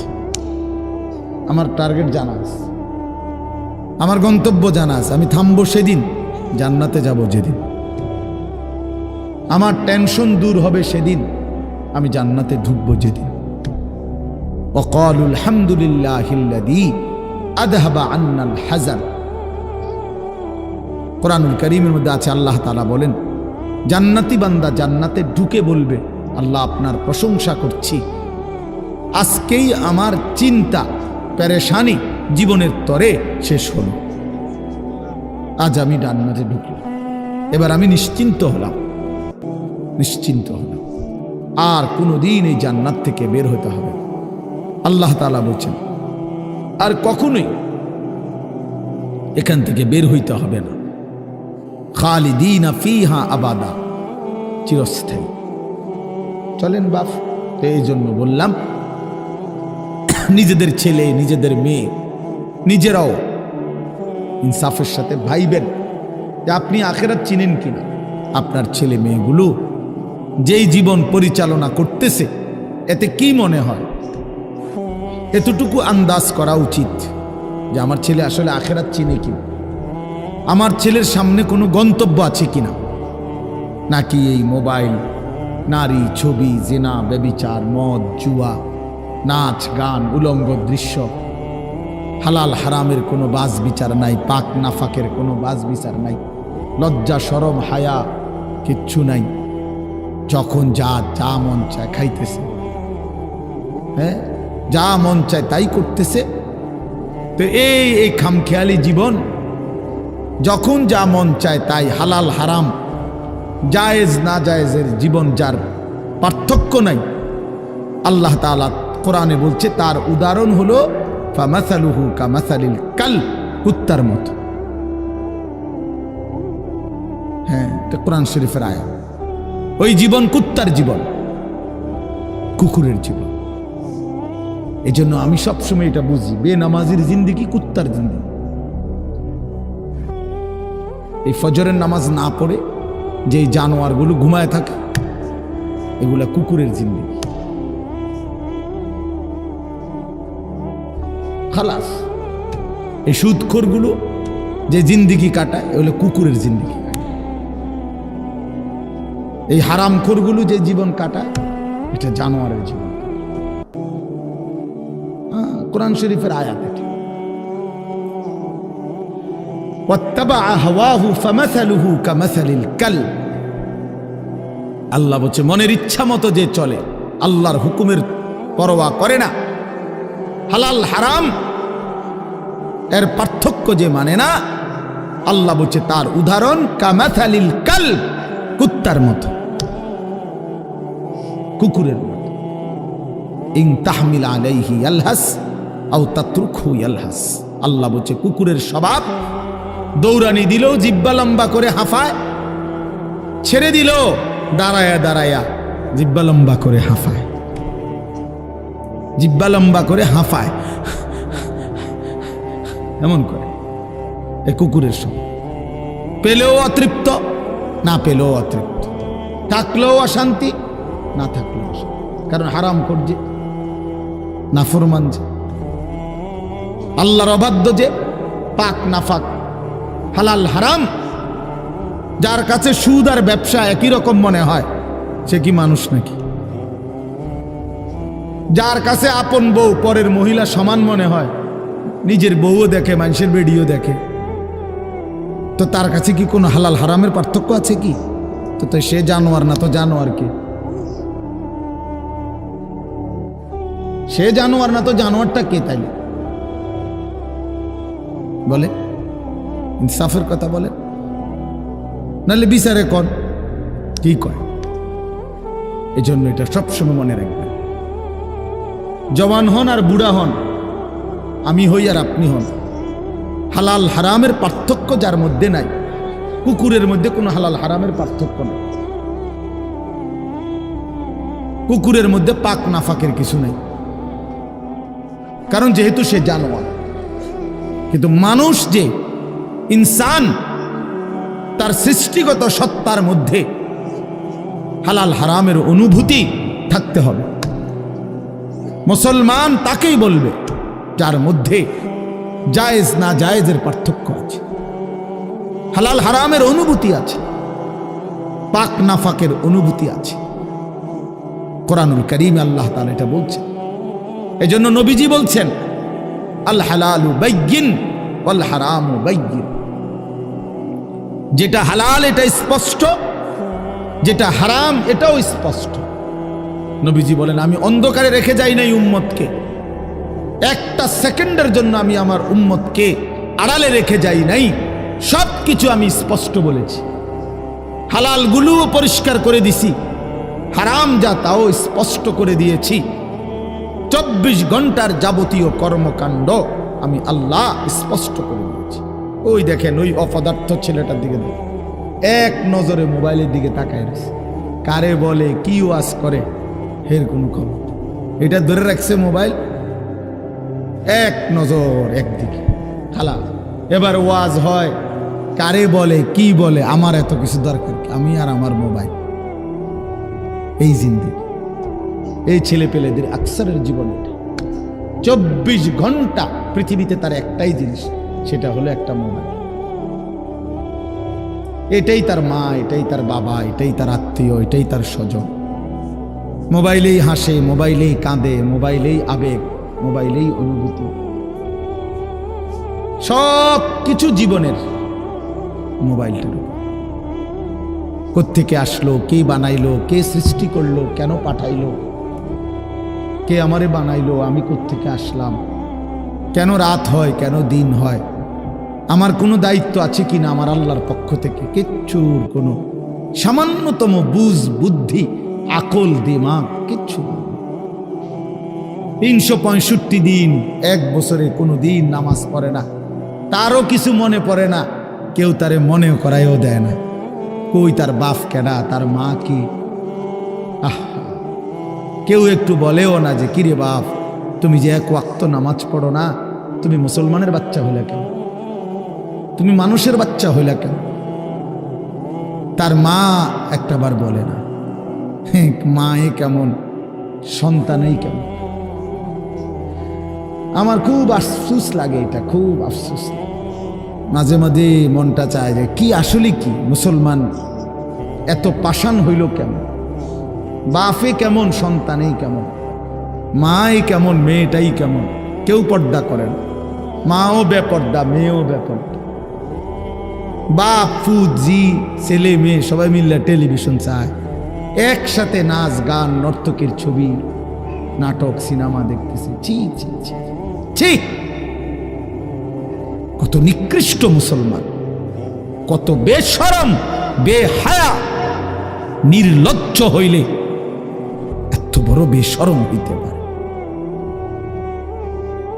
আমার টার্গেট জানা আছে, আমার গন্তব্য জানা আছে। আমি থামবো সেদিন, জান্নাতে যাব যেদিন। আমার টেনশন দূর হবে সেদিন, আমি জান্নাতে ঢুকবো যেদিন। ওয়াকালুল হামদুলিল্লাহিল্লাযী আযহাবা আন্নাল হাযান। কোরআনুল কারীমের মধ্যে আছে, আল্লাহ তাআলা বলেন, জান্নাতি বান্দা জান্নাতে ঢুকে বলবে, আল্লাহ আপনার প্রশংসা করছি, আজকেই আমার চিন্তা পেরেশানি জীবনের তরে শেষ হলো। আজ আমি জান্নাতে ঢুকলাম, এবার আমি নিশ্চিন্ত হলাম, নিশ্চিন্ত হলাম। আর কোনোদিন এই জান্নাত থেকে বের হতে হবে না। আল্লাহ তাআলা বলছেন, আর কখনোই এখান থেকে বের হইতে হবে না। খালিদিনা ফিহা আবাদা, চিরস্থায়ী। চলেন বাপ, এই জন্য বললাম নিজেদের ছেলে, নিজেদের মেয়ে, নিজেরাও ইনসাফের সাথে ভাইবেন যে আপনি আখিরাত চিনেন কিনা। আপনার ছেলে মেয়েগুলো যেই জীবন পরিচালনা করতেছে, এতে কি মনে হয়, এতটুকু আন্দাজ করা উচিত যে আমার ছেলে আসলে আখিরাত চিনে কিনা, আমার ছেলের সামনে কোনো গন্তব্য আছে কিনা, নাকি এই মোবাইল, নারী, ছবি, জিনা, ব্যভিচার, মদ, জুয়া, নাচ, গান, উলঙ্গ দৃশ্য, হালাল হারামের কোনো বাজ বিচার নাই, পাক নাফাকের কোনো বাজ বিচার নাই, লজ্জা শরম হায়া কিচ্ছু নাই। যখন যা মন চায় খাইতেছে, হ্যাঁ, যা মন চায় তাই করতেছে। তো এই খামখেয়ালি জীবন, যখন যা মন চায় তাই, হালাল হারাম, জায়েজ না জায়েজের জীবন, যার পার্থক্য নাই। আল্লাহ তাআলা কোরআনে বলছে তার উদাহরণ হলো ফামাসালুহু কামাসালিল কাল, কুত্তার মতো। হ্যাঁ, এটা কোরআন শরীফের আয়াত। ওই জীবন কুত্তার জীবন, কুকুরের জীবন। এই জন্য আমি সবসময় এটা বুঝি, বেনামাজির জিন্দেগি কুত্তার জিন্দেগি। এই ফজরের নামাজ না পড়ে যে জানোয়ারগুলো ঘুমায় থাকে, এগুলা কুকুরের জিন্দেগি। খালাস। এই সুদখোরগুলো যে জিন্দেগি কাটায়, এগুলো কুকুরের জিন্দেগি। এই হারামখোরগুলো যে জীবন কাটায় এটা জানোয়ারের জীবন। কোরআন শরীফের আয়াত এটা। ওয়াত্তাবাআ হাওয়াহু ফামাসালুহু কামাসালিল কালব। আল্লাহ বলছে মনের ইচ্ছা মতো যে চলে, আল্লাহর হুকুমের পরোয়া করে না, হালাল হারাম এর পার্থক্য যে মানে না, আল্লাহ বলছে তার উদাহরণ কামাসালিল কালব, কুত্তার মতো, কুকুরের মতো। ইন তাহমিল আলাইহি ইয়ালহাস আও তাতরুকহু ইয়ালহাস। আল্লাহ বলছে কুকুরের স্বভাব, দৌড়ানি দিল জিব্বা লম্বা করে হাঁফায়, ছেড়ে দিল দাঁড়ায়া দাঁড়ায়া জিব্বা লম্বা করে হাঁফায়, জিব্বা লম্বা করে হাঁফায়, এমন করে। এই কুকুরের স্বভাব। পেলেও অতৃপ্ত, না পেলেও অতৃপ্ত, থাকলেও অশান্তি, না থাকলেও অশান্তি। কারণ হারাম করছে, নাফরমান যে, আল্লাহর অবাধ্য যে, পাক নাফাক, হালাল হারাম। যার কাছে সুদ আর ব্যবসা একই রকম মনে হয় সে কি মানুষ নাকি? যার কাছে আপন বউ পরের মহিলা সমান মনে হয়, নিজের বউও দেখে, মানুষের ভিডিও দেখে, তো তার কাছে কি কোনো হালাল হারামের পার্থক্য আছে কি? তো সে জানোয়ার না তো জানোয়ার কে? সে জানোয়ার না তো জানোয়ারটা কে? তাইলে বলে ইনসাফের কথা বলে, নাহলে বিচারে কর কি কয়। এই জন্য এটা সবসময় মনে রাখবেন, জওয়ান হন আর বুড়া হন, আমি হই আর আপনি হন, হালাল হারামের পার্থক্য যার মধ্যে নাই, কুকুরের মধ্যে কোনো হালাল হারামের পার্থক্য নেই, কুকুরের মধ্যে পাক নাফাকের কিছু নেই, কারণ যেহেতু সে জানোয়ার। কিন্তু মানুষ যে ইনসান, তার সৃষ্টিগত সত্তার মধ্যে হালাল হারামের অনুভূতি থাকতে হবে। মুসলমান তাকেই বলবে যার মধ্যে জায়েজ না জায়েজের পার্থক্য আছে, হালাল হারামের অনুভূতি আছে, পাক নাফাকের অনুভূতি আছে। কোরআনুল কারীমে আল্লাহ তাআলা এটা বলছেন। এজন্য নবীজি বলছেন আল হালালু বাইয়িন ওয়াল হারামু বাইয়িন। যেটা হালাল এটা স্পষ্ট, যেটা হারাম এটাও স্পষ্ট। নবীজি বলেন আমি অন্ধকারে রেখে যাই নাই উম্মতকে, একটা সেকেন্ডের জন্য আমি আমার উম্মতকে আড়ালে রেখে যাই নাই, সব কিছু আমি স্পষ্ট বলেছি। হালালগুলোও পরিষ্কার করে দিছি, হারাম যা তাও স্পষ্ট করে দিয়েছি। 24 ঘন্টার যাবতীয় কর্মকাণ্ড আমি আল্লাহ স্পষ্ট করে দিয়েছি। ওই দেখেন ওই অপদার্থ ছেলেটার দিকে দেখেন, এক নজরে মোবাইলের দিকে তাকায় রয়েছে, কারে বলে কি ওয়াজ করে এর কোনো খবর। এটা ধরে রাখছে মোবাইল, এক নজর একদিকে খালা। এবার ওয়াজ হয়, কারে বলে কি বলে, আমার এত কিছু দরকার, আমি আর আমার মোবাইল। এই জিন্দেগি, এই ছেলে পেলেদের আকসারের জীবন এটা। 24 ঘন্টা পৃথিবীতে তার একটাই জিনিস, সেটা হলো একটা মোবাইল। এটাই তার মা, এটাই তার বাবা, এটাই তার আত্মীয়, এটাই তার স্বজন। মোবাইলেই হাসে, মোবাইলেই কাঁদে, মোবাইলেই আবেগ, মোবাইলেই অনুভূতি, সব কিছু জীবনের মোবাইলটার উপর। কোত্থেকে আসলো, কে বানাইলো, কে সৃষ্টি করলো, কেন পাঠাইলো, কে আমারে বানাইলো, আমি কোত্থেকে আসলাম, কেন রাত হয়, কেন দিন হয়, আমার কোনো দায়িত্ব আছে কিনা আমার আল্লাহর পক্ষ থেকে, কিচ্ছুর কোনো সামান্যতম বুঝ বুদ্ধি আকল দিমাগ কিচ্ছু। 365 দিন, এক বছরে কোনো দিন নামাজ পড়ে না, তারও কিছু মনে পড়ে না, কেউ তারে মনে করাইও দেয় না। কই তার বাপ কেনা, তার মা কি, কেউ একটু বলেও না যে কিরে বাপ তুমি যে এক ওয়াক্ত নামাজ পড়ো না, তুমি মুসলমানের বাচ্চা হইলা কেন, তুমি মানুষের বাচ্চা হইলা কেন। তার মা একটাবার বলে না, মা এ কেমন, সন্তানই কেমন। আমার খুব আফসোস লাগে, এটা খুব আফসোস লাগে। মাঝে মাঝে মনটা চায় যে কি আসলে কি মুসলমান এত পাষাণ হইল কেমন? বাপে কেমন, সন্তানেই কেমন, মাই কেমন, মেয়েটাই কেমন। কেউ পর্দা করেন, মাও বেপর্দা, মেয়েও বেপর্দা। বাপ ফুত জি ছেলে মেয়ে সবাই মিললে টেলিভিশন চায়, একসাথে নাচ গান নর্তকের ছবি নাটক সিনেমা দেখতেছে। ছি ছি ছি ছি, কত নিকৃষ্ট মুসলমান, কত বেশরম বেহায়া নির্লজ্জ হইলে এত বড় বেশরম হইতে পারে?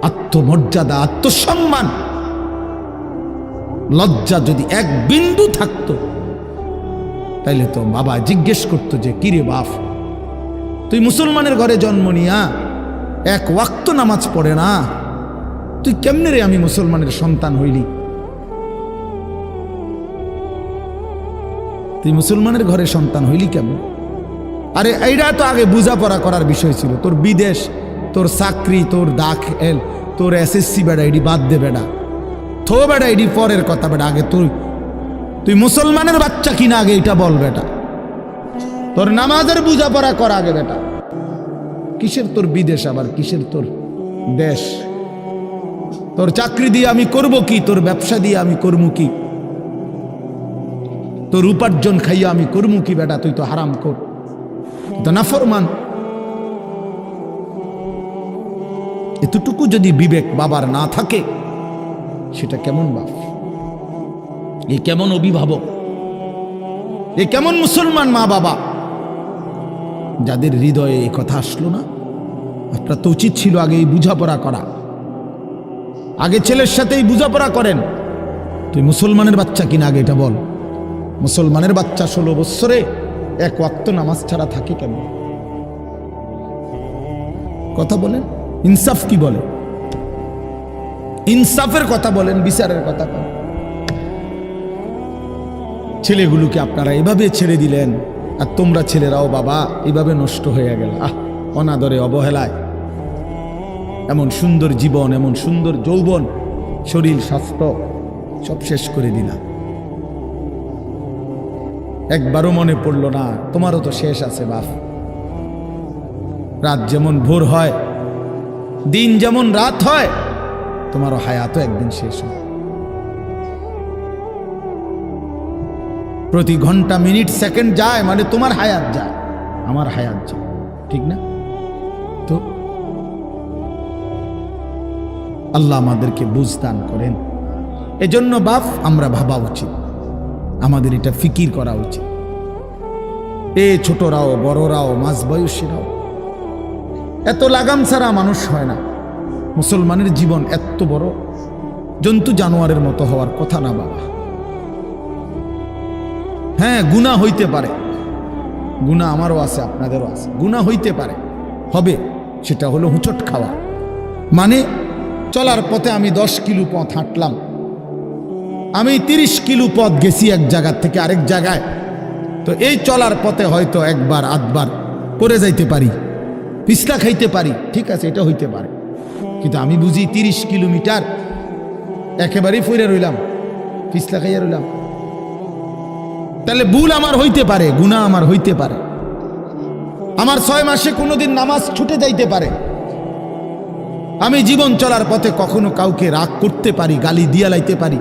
আত্মমর্যাদা, আত্মসম্মান, লজ্জা যদি এক বিন্দু থাকতো তাইলে তো বাবা জিজ্ঞেস করতো যে কিরে বাপ, তুই মুসলমানের ঘরে জন্ম নিয়া এক ওয়াক্ত নামাজ পড়ে না, তুই কেমনে রে আমি মুসলমানের সন্তান হইলি? তুই মুসলমানের ঘরে সন্তান হইলি কেমন? আরে এইটা তো আগে বোঝাপড়া করার বিষয় ছিল। তোর বিদেশ, তোর চাকরি, তোর দাখিল, তোর এসএসসি বেড়া এডি বাদ দে বেড়া, থো বেড়া এডি পরের কথা বেড়া। আগে তুই মুসলমানের বাচ্চা কিনা আগে এটা বল বেটা। তোর নামাজের বোঝাপড়া কর আগে বেটা। কিসের তোর বিদেশ, আবার কিসের তোর দেশ? তোর চাকরি দিয়ে আমি করব কি? তোর ব্যবসা দিয়ে আমি করবো কি? তোর উপার্জন খাইয়া আমি করবো কি বেটা? তুই তো হারাম কর, তো নাফরমান। এতটুকু যদি বিবেক বাবার না থাকে, সেটা কেমন বাপ? এ কেমন অভিভাবক? এ কেমন মুসলমান মা বাবা যাদের হৃদয়ে এই কথা আসলো না? আপনার তো উচিত ছিল আগে এই বুঝাপড়া করা। আগে ছেলের সাথেই বুঝাপড়া করেন। তুই মুসলমানের বাচ্চা কিনা আগে এটা বল। মুসলমানের বাচ্চা 16 বৎসরে এক ওয়াক্ত নামাজ ছাড়া থাকে কেন? কথা বলেন, ইনসাফ কি বলে? ইনসাফের কথা বলেন, বিচারের কথা বলেন। ছেলেগুলোকে আপনারা এভাবে ছেড়ে দিলেন, আর তোমরা ছেলেরাও বাবা এভাবে নষ্ট হয়ে গেল। অনাদরে, অবহেলায় এমন সুন্দর জীবন, এমন সুন্দর যৌবন, শরীর স্বাস্থ্য সব শেষ করে দিলাম। একবারও মনে পড়লো না তোমারও তো শেষ আছে বাপ। রাত যেমন ভোর হয়, দিন যেমন রাত হয়, তোমারও হায়াতও একদিন শেষ হয়। প্রতি ঘন্টা, মিনিট, সেকেন্ড যায় মানে তোমার হায়াত যায়, আমার হায়াত যায়, ঠিক না? তো আল্লাহ আমাদেরকে বুঝ দান করেন। এজন্য বাপ আমরা ভাবা উচিত, আমাদের এটা ফিকির করা উচিত। এ ছোটরাও, বড়রাও, মাঝ বয়সীরাও, এত লাগাম ছাড়া মানুষ হয় না। মুসলমানের জীবন এত বড় জন্তু জানোয়ারের মতো হওয়ার কথা না বাবা। হ্যাঁ, গুনাহ হইতে পারে, গুনাহ আমারও আছে, আপনাদেরও আছে, গুনাহ হইতে পারে, হবে। সেটা হলো হুঁচট খাওয়া। মানে চলার পথে আমি 10 কিলো পথ হাঁটলাম, আমি 30 কিলো পথ গেছি এক জায়গা থেকে আরেক জায়গায়। তো এই চলার পথে হয়তো একবার আধবার পড়ে যাইতে পারি, পিছলা খাইতে পারি, ঠিক আছে, এটা হইতে পারে। কিন্তু আমি বুঝি 30 কিলোমিটার একেবারেই পড়ে রইলাম, পিছলা খাইয়া রইলাম, তাহলে ভুল আমার হইতে পারে, গুনাহ আমার হইতে পারে। আমার 6 মাসে কোনোদিন নামাজ ছুটে যাইতে পারে। আমি জীবন চলার পথে কখনো কাউকে রাগ করতে পারি, গালি দিয়া লাইতে পারি,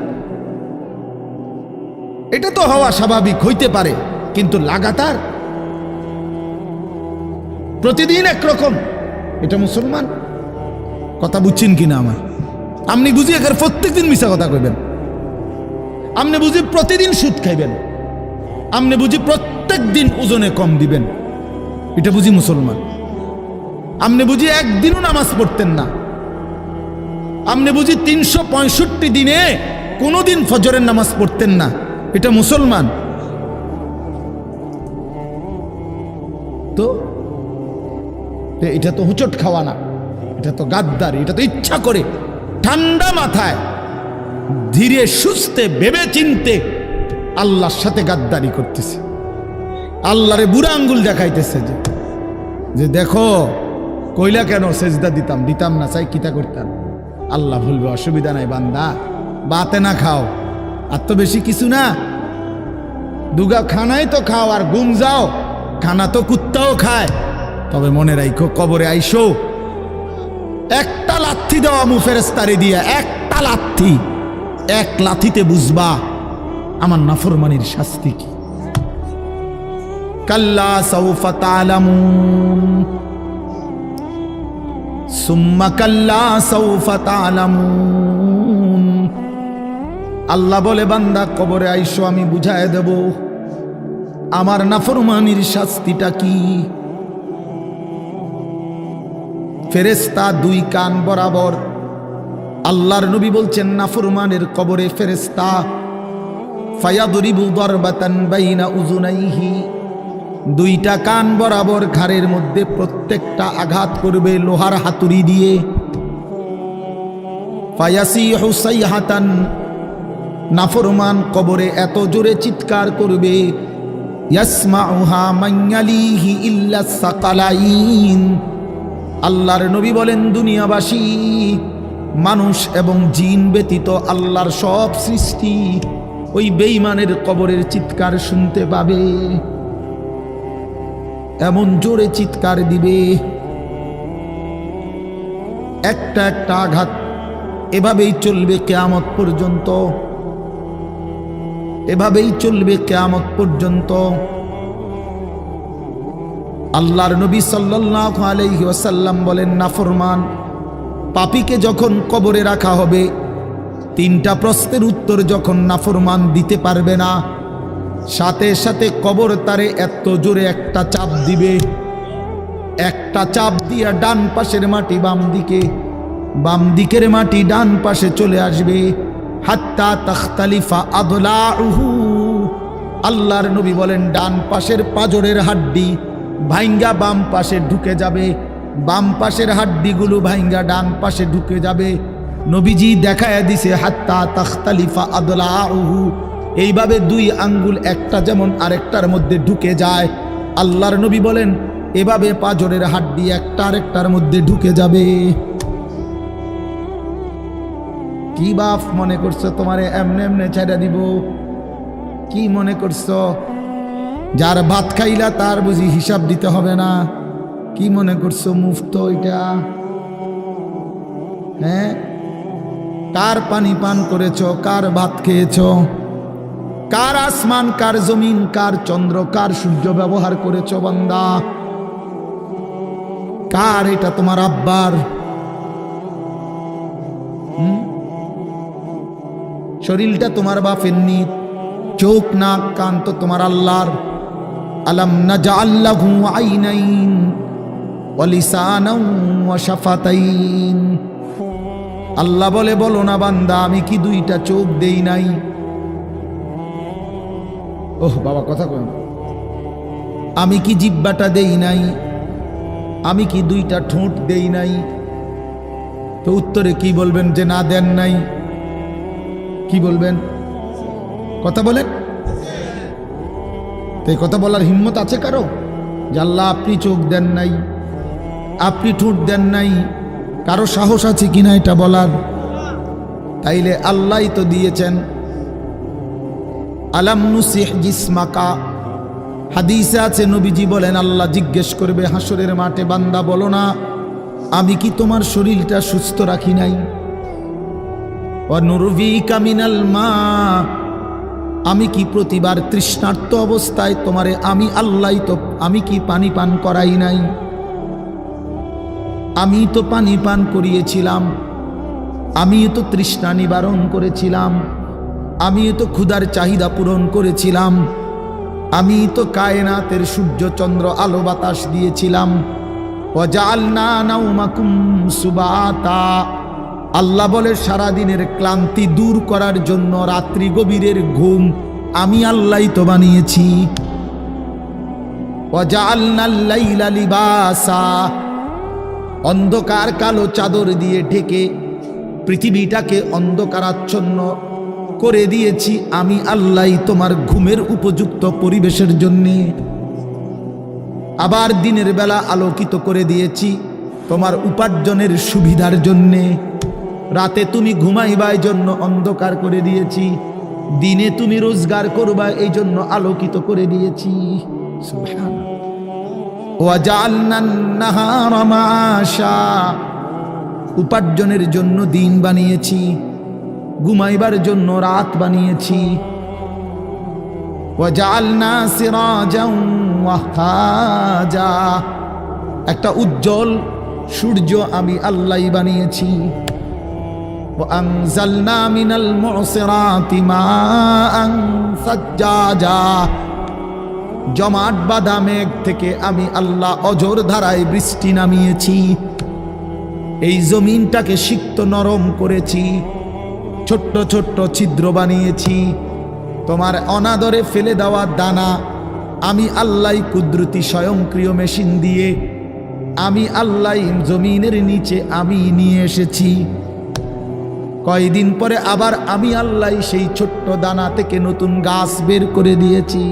এটা তো হওয়া স্বাভাবিক, হইতে পারে। কিন্তু লাগাতার প্রতিদিন একরকম, এটা মুসলমান? কথা বুঝছেন কিনা আমার? আপনি বুঝি এখানে প্রত্যেকদিন মিশা কথা কইবেন, আপনি বুঝি প্রতিদিন সুদ খাইবেন, আপনি বুঝি প্রত্যেক দিন ওজনে কম দিবেন, এটা বুঝি মুসলমান? আপনি বুঝি একদিনও নামাজ পড়তেন না, আপনি বুঝি 365 দিনে কোনোদিন ফজরের নামাজ পড়তেন না, এটা মুসলমান? তো এটা তো হুচট খাওয়া না, এটা তো গাদ্দারি, এটা তো ইচ্ছা করে ঠান্ডা মাথায় ধীরে সুস্থে ভেবে চিনতে আল্লাহর সাথে গাদ্দারি করতেছে, আল্লাহরে বুড়া আঙ্গুল দেখাইতেছে যে দেখো কইলা কেন সেজদা দিতাম না, চাই কিতা করতাম। আল্লাহ বলবে অসুবিধা নাই বান্দা, বাতে না খাও, আর তো বেশি কিছু না, দুগা খানাই তো খাও আর ঘুম যাও, খানা তো কুত্তাও খায়। তবে মনে রাখো কবরে আইসো একটা লাথি দেওয়া মু ফেরেস্তারে দিয়া, একটা লাথি, এক লাথিতে বুঝবা আমার নাফরমানির শাস্তি কি। কাল্লা সাউফা তা'লামুন সুম্মা কাল্লা সাউফা তা'লামুন। আল্লাহ বলে বান্দা কবরে আইসো, আমি বুঝায় দেব আমার নাফরমানির শাস্তিটা কি। ফেরেশতা দুই কান বরাবর। আল্লাহর নবী বলছেন নাফরমানের কবরে ফেরেশতা ফায়াদরিবু দারবাতান বাইনা উযুনাইহি, দুইটা কান বরাবর ঘাড়ের মধ্যে প্রত্যেকটা আঘাত করবে লোহার হাতুড়ি দিয়ে। ফায়াসিহু সাইহাতান, নাফরমান কবরে এত জোরে চিৎকার করবে ইয়াসমাউহা মান ইয়ালিহি ইল্লা সাকালাইন। আল্লাহর নবী বলেন দুনিয়াবাসী মানুষ এবং জিন ব্যতীত আল্লাহর সব সৃষ্টি ওই বেঈমানের কবরের চিৎকার শুনতে পাবে, এমন জোরে চিৎকার দিবে। একটা একটা আঘাত এভাবেই চলবে কিয়ামত পর্যন্ত, এভাবেই চলবে কিয়ামত পর্যন্ত। আল্লাহর নবী সাল্লাল্লাহু আলাইহি ওয়াসাল্লাম বলেন নাফরমান পাপীকে যখন কবরে রাখা হবে, তিনটা প্রশ্নের উত্তর যখন নাফরমান দিতে পারবে না, সাথে সাথে কবর তারে এত জোরে একটা চাপ দিবে, একটা চাপ দিয়া ডান পাশের মাটি বাম দিকে, বাম দিকের মাটি ডান পাশে চলে আসবে। হাত্তা তাখতালিফা আদলাউহু, আল্লাহর নবী বলেন ডান পাশের পাঁজরের হাড্ডি ভাইঙ্গা বাম পাশে ঢুকে যাবে, বাম পাশের হাড্ডিগুলো ভাইঙ্গা ডান পাশে ঢুকে যাবে। নবীজি দেখায় দিছে হাত্তা তাখতালিফা আদলাউহু, এইভাবে দুই আঙ্গুল একটা যেমন আরেকটার মধ্যে ঢুকে যায়, আল্লাহর নবী বলেন এভাবে পাঁজরের হাড্ডি একটা আরেকটার মধ্যে ঢুকে যাবে। কি বাপ মনে করছো তোমারে এমনে এমনে ছেড়ে দিব? কি মনে করছো যার ভাত খাইলা তার বুঝি হিসাব দিতে হবে না? কি মনে করছো মুফত এটা? হ্যাঁ, কার পানি পান করেছো, কার ভাত খেয়েছো, কার আসমান, কার জমিন, কার চন্দ্র, কার সূর্য ব্যবহার করেছো বান্দা? কার এটা? তোমার আব্বার? শরীরটা তোমার বাপের নি, চোখ নাক কান তো তোমার আল্লাহর। আলাম নাজআল লাহু আইনাইন ওয়া লিসানান ওয়া শাফাতাইন। আল্লাহ বলে বলো না বান্দা আমি কি দুইটা চোখ দেই নাই? ওহ বাবা কথা কই, আমি কি জিহ্বাটা দেই নাই? আমি কি দুইটা ঠোঁট দেই নাই? তো উত্তরে কি বলবেন যে না দেন নাই? কি বলবেন? কথা বলেন। তো এই কথা বলার হিম্মত আছে কারো যে আল্লাহ আপনি চোখ দেন নাই, আপনি ঠোঁট দেন নাই? কারো সাহস আছে কিনা এটা বলার? তাইলে আল্লাহই তো দিয়েছেন। আলাম নুসিহ জিসমাকা, হাদিসে আছে নবীজি বলেন আল্লাহ জিজ্ঞেস করবে হাসরের মাঠে বান্দা বলো না আমি কি তোমার শরীরটা সুস্থ রাখি নাই? ওয়া নুরভিকা মিনাল মা, আমি কি প্রতিবার তৃষ্ণার্ত অবস্থায় তোমারে আমি আল্লাহ তো আমি কি পানি পান করাই নাই? আমি তো পানি পান করিয়েছিলাম, আমি তো তৃষ্ণা নিবারণ করেছিলাম, আমি তো ক্ষুধার চাহিদা পূরণ করেছিলাম, আমি তো কায়নাতের সূর্য চন্দ্র আলো বাতাস দিয়েছিলাম। ওয়াজআলনা নাওমাকুম সুবাতা, আল্লাহ বলে সারাদিনের ক্লান্তি দূর করার জন্য রাত্রি গভীরের ঘুম আমি আল্লাহই তো বানিয়েছি। ওয়াজআলনাল লাইলা লিবাসা, অন্ধকার কালো চাদর দিয়ে ঢেকে পৃথিবীটাকে অন্ধকারাচ্ছন্ন করে দিয়েছি আমি আল্লাহই তোমার ঘুমের উপযুক্ত পরিবেশের জন্যে। আবার দিনের বেলা আলোকিত করে দিয়েছি তোমার উপার্জনের সুবিধার জন্যে। রাতে তুমি ঘুমাইবার জন্য অন্ধকার করে দিয়েছি। দিনে তুমি রোজগার করবা এই জন্য আলোকিত করে দিয়েছি। সুবহানাল্লাহ। ওয়াজআলনান নাহারা মাআশা, উপার্জনের জন্য দিন বানিয়েছি, ঘুমাইবার জন্য রাত বানিয়েছি। ওয়াজআলনা সিরাজাও ওয়াহাজা, একটা উজ্জ্বল সূর্য আমি আল্লাহই বানিয়েছি। وأنزلنا من المعصرات ماء ثجاجا, জমাট বাঁধা মেঘ থেকে আমি আল্লাহ অঝোর ধারায় বৃষ্টি নামিয়েছি। এই জমিনটাকে সিক্ত নরম করেছি, ছোট্ট ছোট্ট ছিদ্র বানিয়েছি। তোমার অনাদরে ফেলে দেওয়া দানা আমি আল্লাহ কুদরতি স্বয়ংক্রিয় মেশিন দিয়ে আমি আল্লাহ জমিনের নিচে আমি নিয়ে এসেছি। কয়দিন পরে আবার আমি আল্লাহ সেই ছোট্ট দানা থেকে নতুন গাছ বের করে দিয়েছি।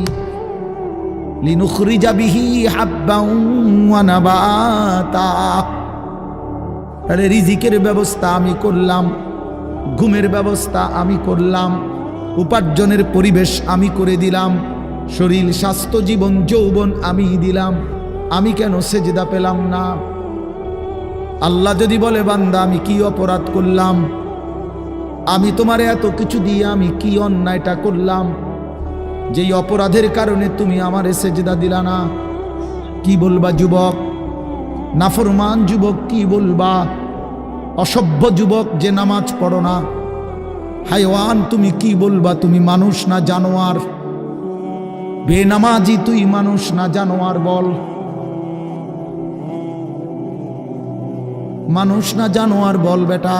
লিনুখরিজা বিহি হাব্বান ওয়া নাবাতা, আরে রিজিকের ব্যবস্থা আমি করলাম, ঘুমের ব্যবস্থা আমি করলাম, উপার্জনের পরিবেশ আমি করে দিলাম, শরীর স্বাস্থ্য জীবন যৌবন আমি দিলাম। আমি কেন সেজদা পেলাম না? আল্লাহ যদি বলে বান্দা আমি কি অপরাধ করলাম, আমি তোমারে এত কিছু দিয়ে আমি কি অন্যায়টা করলাম যেই অপরাধের কারণে তুমি আমারে সেজদা দিলা না? কি বলবা যুবক? নাফরমান যুবক কি বলবা? অসভ্য যুবক যে নামাজ পড়ো না, হাইওয়ান তুমি কি বলবা? তুমি মানুষ না জানোয়ার? বেনামাজি তুই মানুষ না জানোয়ার? বল, মানুষ না জানোয়ার বল বেটা।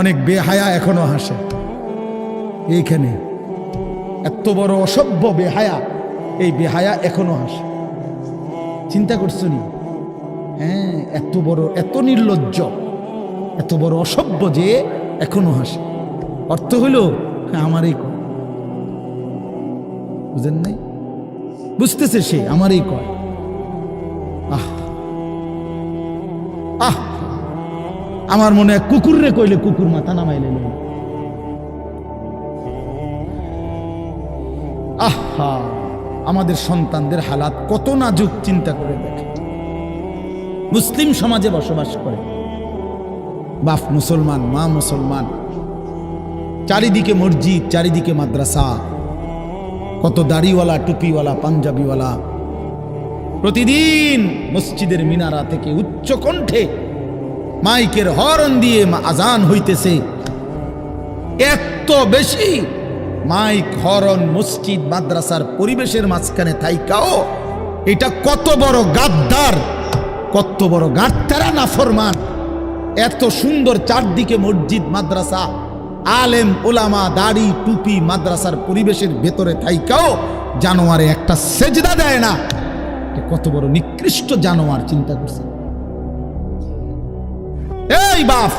অনেক বেহায়া এখনো হাসে এইখানে, এত বড় অসভ্য বেহায়া, এই বেহায়া এখনো হাসে। চিন্তা করছো নি? হ্যাঁ, এত বড়, এত নির্লজ্জ, এত বড় অসভ্য যে এখনো হাসে। অর্থ হইল আমারই কয়, বুঝেন নাই? বুঝতেছে সে আমারই কয়। আহ আহ, আমার মনে হয় কুকুর রে কইলে কুকুর মাথা নামাইলে। আহা, আমাদের সন্তানদের হালাত কত নাজুক, চিন্তা করে দেখে। মুসলিম সমাজে বসবাস করে, বাপ মুসলমান, মা মুসলমান, চারিদিকে মসজিদ, চারিদিকে মাদ্রাসা, কত দাড়িওয়ালা, টুপিওয়ালা, পাঞ্জাবিওয়ালা। প্রতিদিন মসজিদের মিনারা থেকে উচ্চ কণ্ঠে মাইকের হর্ন দিয়ে আজান হইতেছে। এত বেশি মাইক, হর্ন, মসজিদ, মাদ্রাসার পরিবেশের মাঝখানে থাইকাও এটা কত বড় গাদ্দার, কত বড় গাদ্দারা নাফরমান। এত সুন্দর চারদিকে মসজিদ, মাদ্রাসা, আলেম ওলামা, দাড়ি টুপি, মাদ্রাসার পরিবেশের ভেতরে থাইকাও জানোয়ারে একটা সেজদা দেয় না। কত বড় নিকৃষ্ট জানোয়ার, চিন্তা করছে। এই বাপ,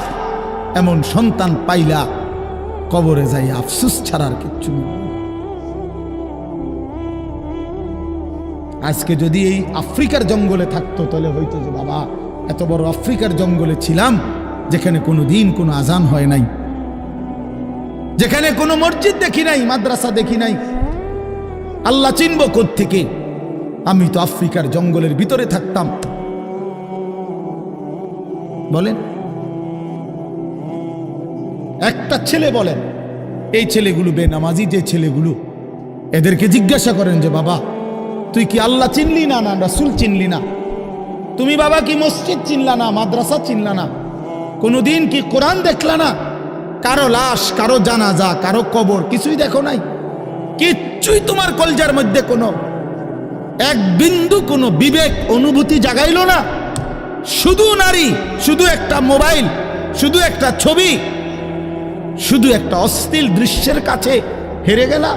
এমন সন্তান পাইলা কবরে যাই আফসোস ছাড়ার কিচ্ছু নেই। আজকে যদি এই আফ্রিকার জঙ্গলে থাকতো তাহলে হয়তো যে বাবা এত বড় আফ্রিকার জঙ্গলে ছিলাম যেখানে কোনো দিন কোনো আজান হয় নাই, যেখানে কোনো মসজিদ দেখি নাই, মাদ্রাসা দেখি নাই, আল্লাহ চিনব কোত্থেকে? আমি তো আফ্রিকার জঙ্গলের ভিতরে থাকতাম। বলেন, একটা ছেলে বলেন, এই ছেলেগুলো বেনামাজি যে ছেলেগুলো, এদেরকে জিজ্ঞাসা করেন যে বাবা তুই কি আল্লাহ চিনলি না, না রাসূল চিনলি না? তুমি বাবা কি মসজিদ চিনলা না, মাদ্রাসা চিনলা না? কোনোদিন কি কোরআন দেখলা না? কারো লাশ, কারো জানাজা, কারো কবর কিছুই দেখো নাই? কিচ্ছুই তোমার কলজার মধ্যে কোনো এক বিন্দু কোনো বিবেক অনুভূতি জাগাইলো না? শুধু নারী, শুধু একটা মোবাইল, শুধু একটা ছবি, শুধু একটা অশ্লীল দৃশ্যের কাছে হেরে গেলা।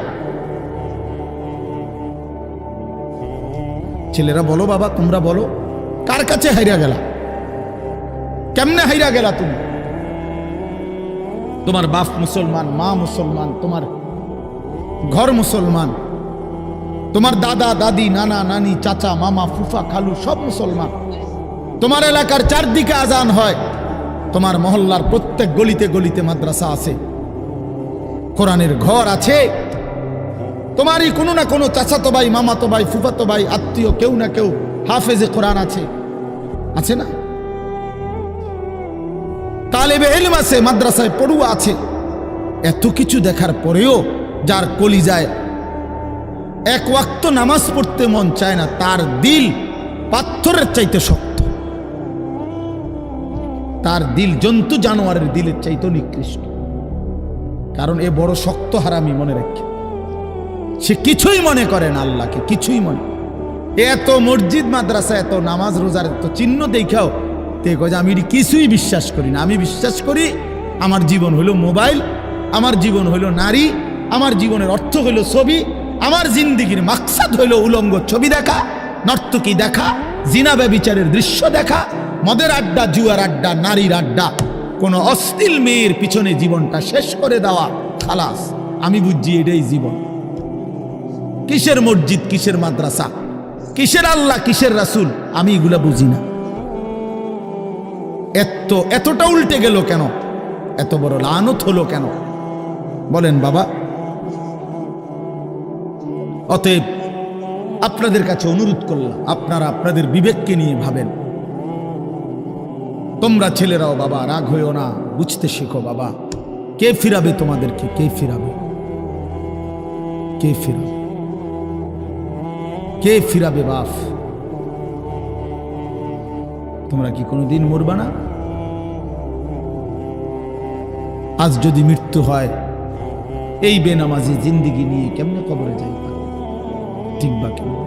ছেলেরা বলো বাবা, তোমরা বলো, কার কাছে হাইরা গেলা? কেমনে হাইরা গেলা তুমি? তোমার বাপ মুসলমান, মা মুসলমান, তোমার ঘর মুসলমান, তোমার দাদা দাদি, নানা নানি, চাচা মামা, ফুফা খালু সব মুসলমান। তোমার এলাকার চারদিকে আজান হয়, তোমার মহল্লার প্রত্যেক গলিতে গলিতে মাদ্রাসা আছে, কোরআনের ঘর আছে, তোমারই কোনো না কোনো চাচাতো ভাই, মামাতো ভাই, ফুফাতো ভাই, আত্মীয় কেউ না কেউ হাফেজে কোরআন আছে, আছে না? তালেবে ইলম আছে, মাদ্রাসায় পড়ুয়া আছে। এত কিছু দেখার পরেও যার কলিজায় এক ওয়াক্ত নামাজ পড়তে মন চায় না, তার দিল পাথরের চাইতে শক্ত, তার দিল জন্তু জানোয়ারের দিলের চাইতে নিকৃষ্ট। কারণ এ বড় শক্ত হারামি, মনে রাখে, সে কিছুই মনে করে না আল্লাহকে, কিছুই মনে। এত মসজিদ মাদ্রাসা, এত নামাজ রোজার এত চিহ্ন দেখাও তে কয় আমি কিছুই বিশ্বাস করি না। আমি বিশ্বাস করি আমার জীবন হইল মোবাইল, আমার জীবন হইল নারী, আমার জীবনের অর্থ হইল ছবি, আমার জিন্দিগির মাকসাদ হইল উলঙ্গ ছবি দেখা, নর্তকী দেখা, জিনা ব্যভিচারের দৃশ্য দেখা, মদের আড্ডা, জুয়ার আড্ডা, নারীর আড্ডা, কোন অশ্লীল মেয়ের পিছনে জীবনটা শেষ করে দেওয়া, খালাস। আমি বুঝছি এটাই জীবন। কিসের মসজিদ, কিসের মাদ্রাসা, কিসের আল্লাহ, কিসের রাসূল, আমি এগুলা বুঝি না। এতটা উল্টে গেল কেন? এত বড় লানত হলো কেন বলেন বাবা? অতএব আপনাদের কাছে অনুরোধ করলাম, আপনারা আপনাদের বিবেককে নিয়ে ভাবেন। তোমরা ছেলেরাও বাবা রাগ হইও না, বুঝতে শেখো বাবা। কে ফিরাবে তোমাদেরকে? কে ফিরাবে? কে ফিরাবে? কে ফিরাবে বাপ? তোমরা কি কোনোদিন মরবা না? আজ যদি মৃত্যু হয়, এই বেনামাজি জিন্দিগি নিয়ে কেমনে কবরে যাইবা? ঠিকবা কেমন?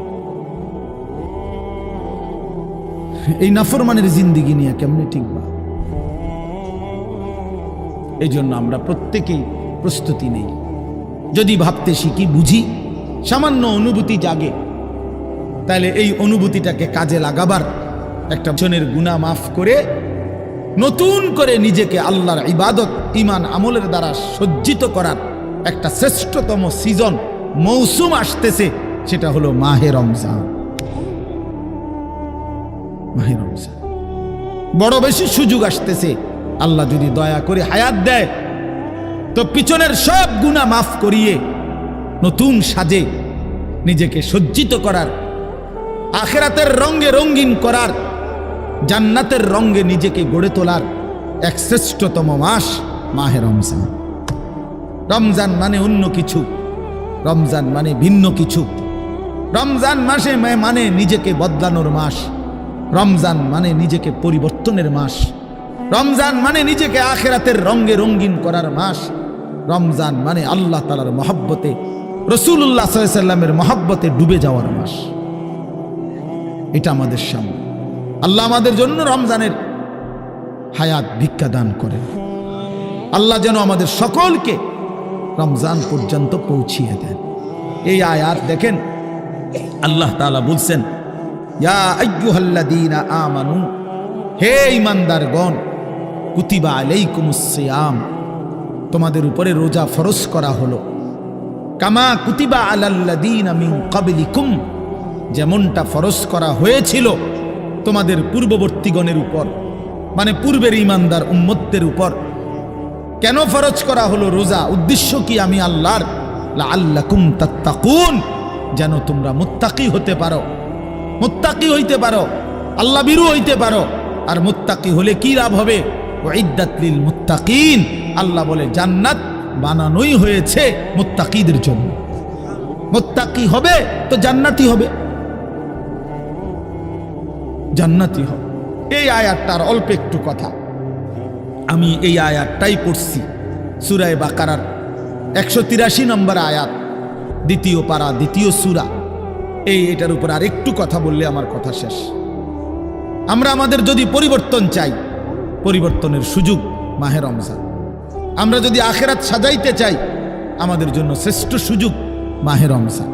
এই নাফরমানের জিন্দিগি নিয়ে কেমনে ঠিকবা? এই জন্য আমরা প্রত্যেকেই প্রস্তুতি নেই। যদি ভাবতে শিখি, বুঝি, সামান্য অনুভূতি জাগে, তাহলে এই অনুভূতিটাকে কাজে লাগাবার, একটা জনের গুনাহ মাফ করে নতুন করে নিজেকে আল্লাহর ইবাদত, ঈমান, আমলের দ্বারা সজ্জিত করার একটা শ্রেষ্ঠতম সিজন, মৌসুম আসতেছে, সেটা হলো মাহে রমজান। মাহে রমজান বড় বেশি সুযোগ আসতেছে। আল্লাহ যদি দয়া করে হায়াত দেয়, তো পিছনের সব গুনাহ মাফ করিয়ে নতুন সাজে নিজেকে সজ্জিত করার, আখিরাতের রঙে রঙিন করার, জান্নাতের রঙে নিজেকে গড়ে তোলার এক শ্রেষ্ঠতম মাস মাহে রমজান। রমজান মানে অন্য কিছু, রমজান মানে ভিন্ন কিছু। রমজান মাসে মানে নিজেকে বদলানোর মাস, রমজান মানে নিজেকে পরিবর্তনের মাস, রমজান মানে নিজেকে আখিরাতের রঙে রঙিন করার মাস, রমজান মানে আল্লাহ তাআলার মহব্বতে, রাসূলুল্লাহ সাল্লাল্লাহু আলাইহি ওয়াসাল্লামের মহব্বতে ডুবে যাওয়ার মাস। এটা আমাদের সামনে। আল্লাহ আমাদের জন্য রমজানের হায়াত ভিক্ষা দান করেন। আল্লাহ যেন আমাদের সকলকে রমজান পর্যন্ত পৌঁছিয়ে দেন। এই আয়াত দেখেন, আল্লাহ তাআলা বলছেন, ইয়া আইয়ুহাল্লাযীনা আমানু, হে ঈমানদারগণ, কুতিবা আলাইকুমুস সিয়াম, তোমাদের উপরে রোজা ফরজ করা হলো, কামা কুতিবা আলাল্লাযীনা মিন ক্বাবলিকুম, যেমনটা ফরজ করা হয়েছিল তোমাদের পূর্ববর্তীগণের উপর, মানে পূর্বের ঈমানদার উম্মতদের উপর। কেন ফরজ করা হলো রোজা? উদ্দেশ্য কি? আমি আল্লাহর, লাআল্লাকুম তাত্তাকুন, যেন তোমরা মুত্তাকি হতে পারো, মুত্তাকি হইতে পারো, আল্লাহ ভীরু হইতে পারো। আর মুত্তাকি হলে কি লাভ হবে? উইদ্দাত লিল মুত্তাকিন, আল্লাহ বলে জান্নাত বানানোই হয়েছে মুত্তাকিদের জন্য। মুত্তাকি হবে তো জান্নাতি হবে, জান্নাতি হবে। এই আয়াতটার অল্প একটু কথা, আমি এই আয়াতটাই পড়ছি, সূরা বাকারার 183 নম্বর আয়াত, দ্বিতীয় পারা, দ্বিতীয় সূরা। এটার উপর আর একটু কথা বললে আমার কথা শেষ। আমরা আমাদের যদি পরিবর্তন চাই, পরিবর্তনের সুযোগ মাহে রমজান। আমরা যদি আখিরাত সাজাইতে চাই, আমাদের জন্য শ্রেষ্ঠ সুযোগ মাহে রমজান।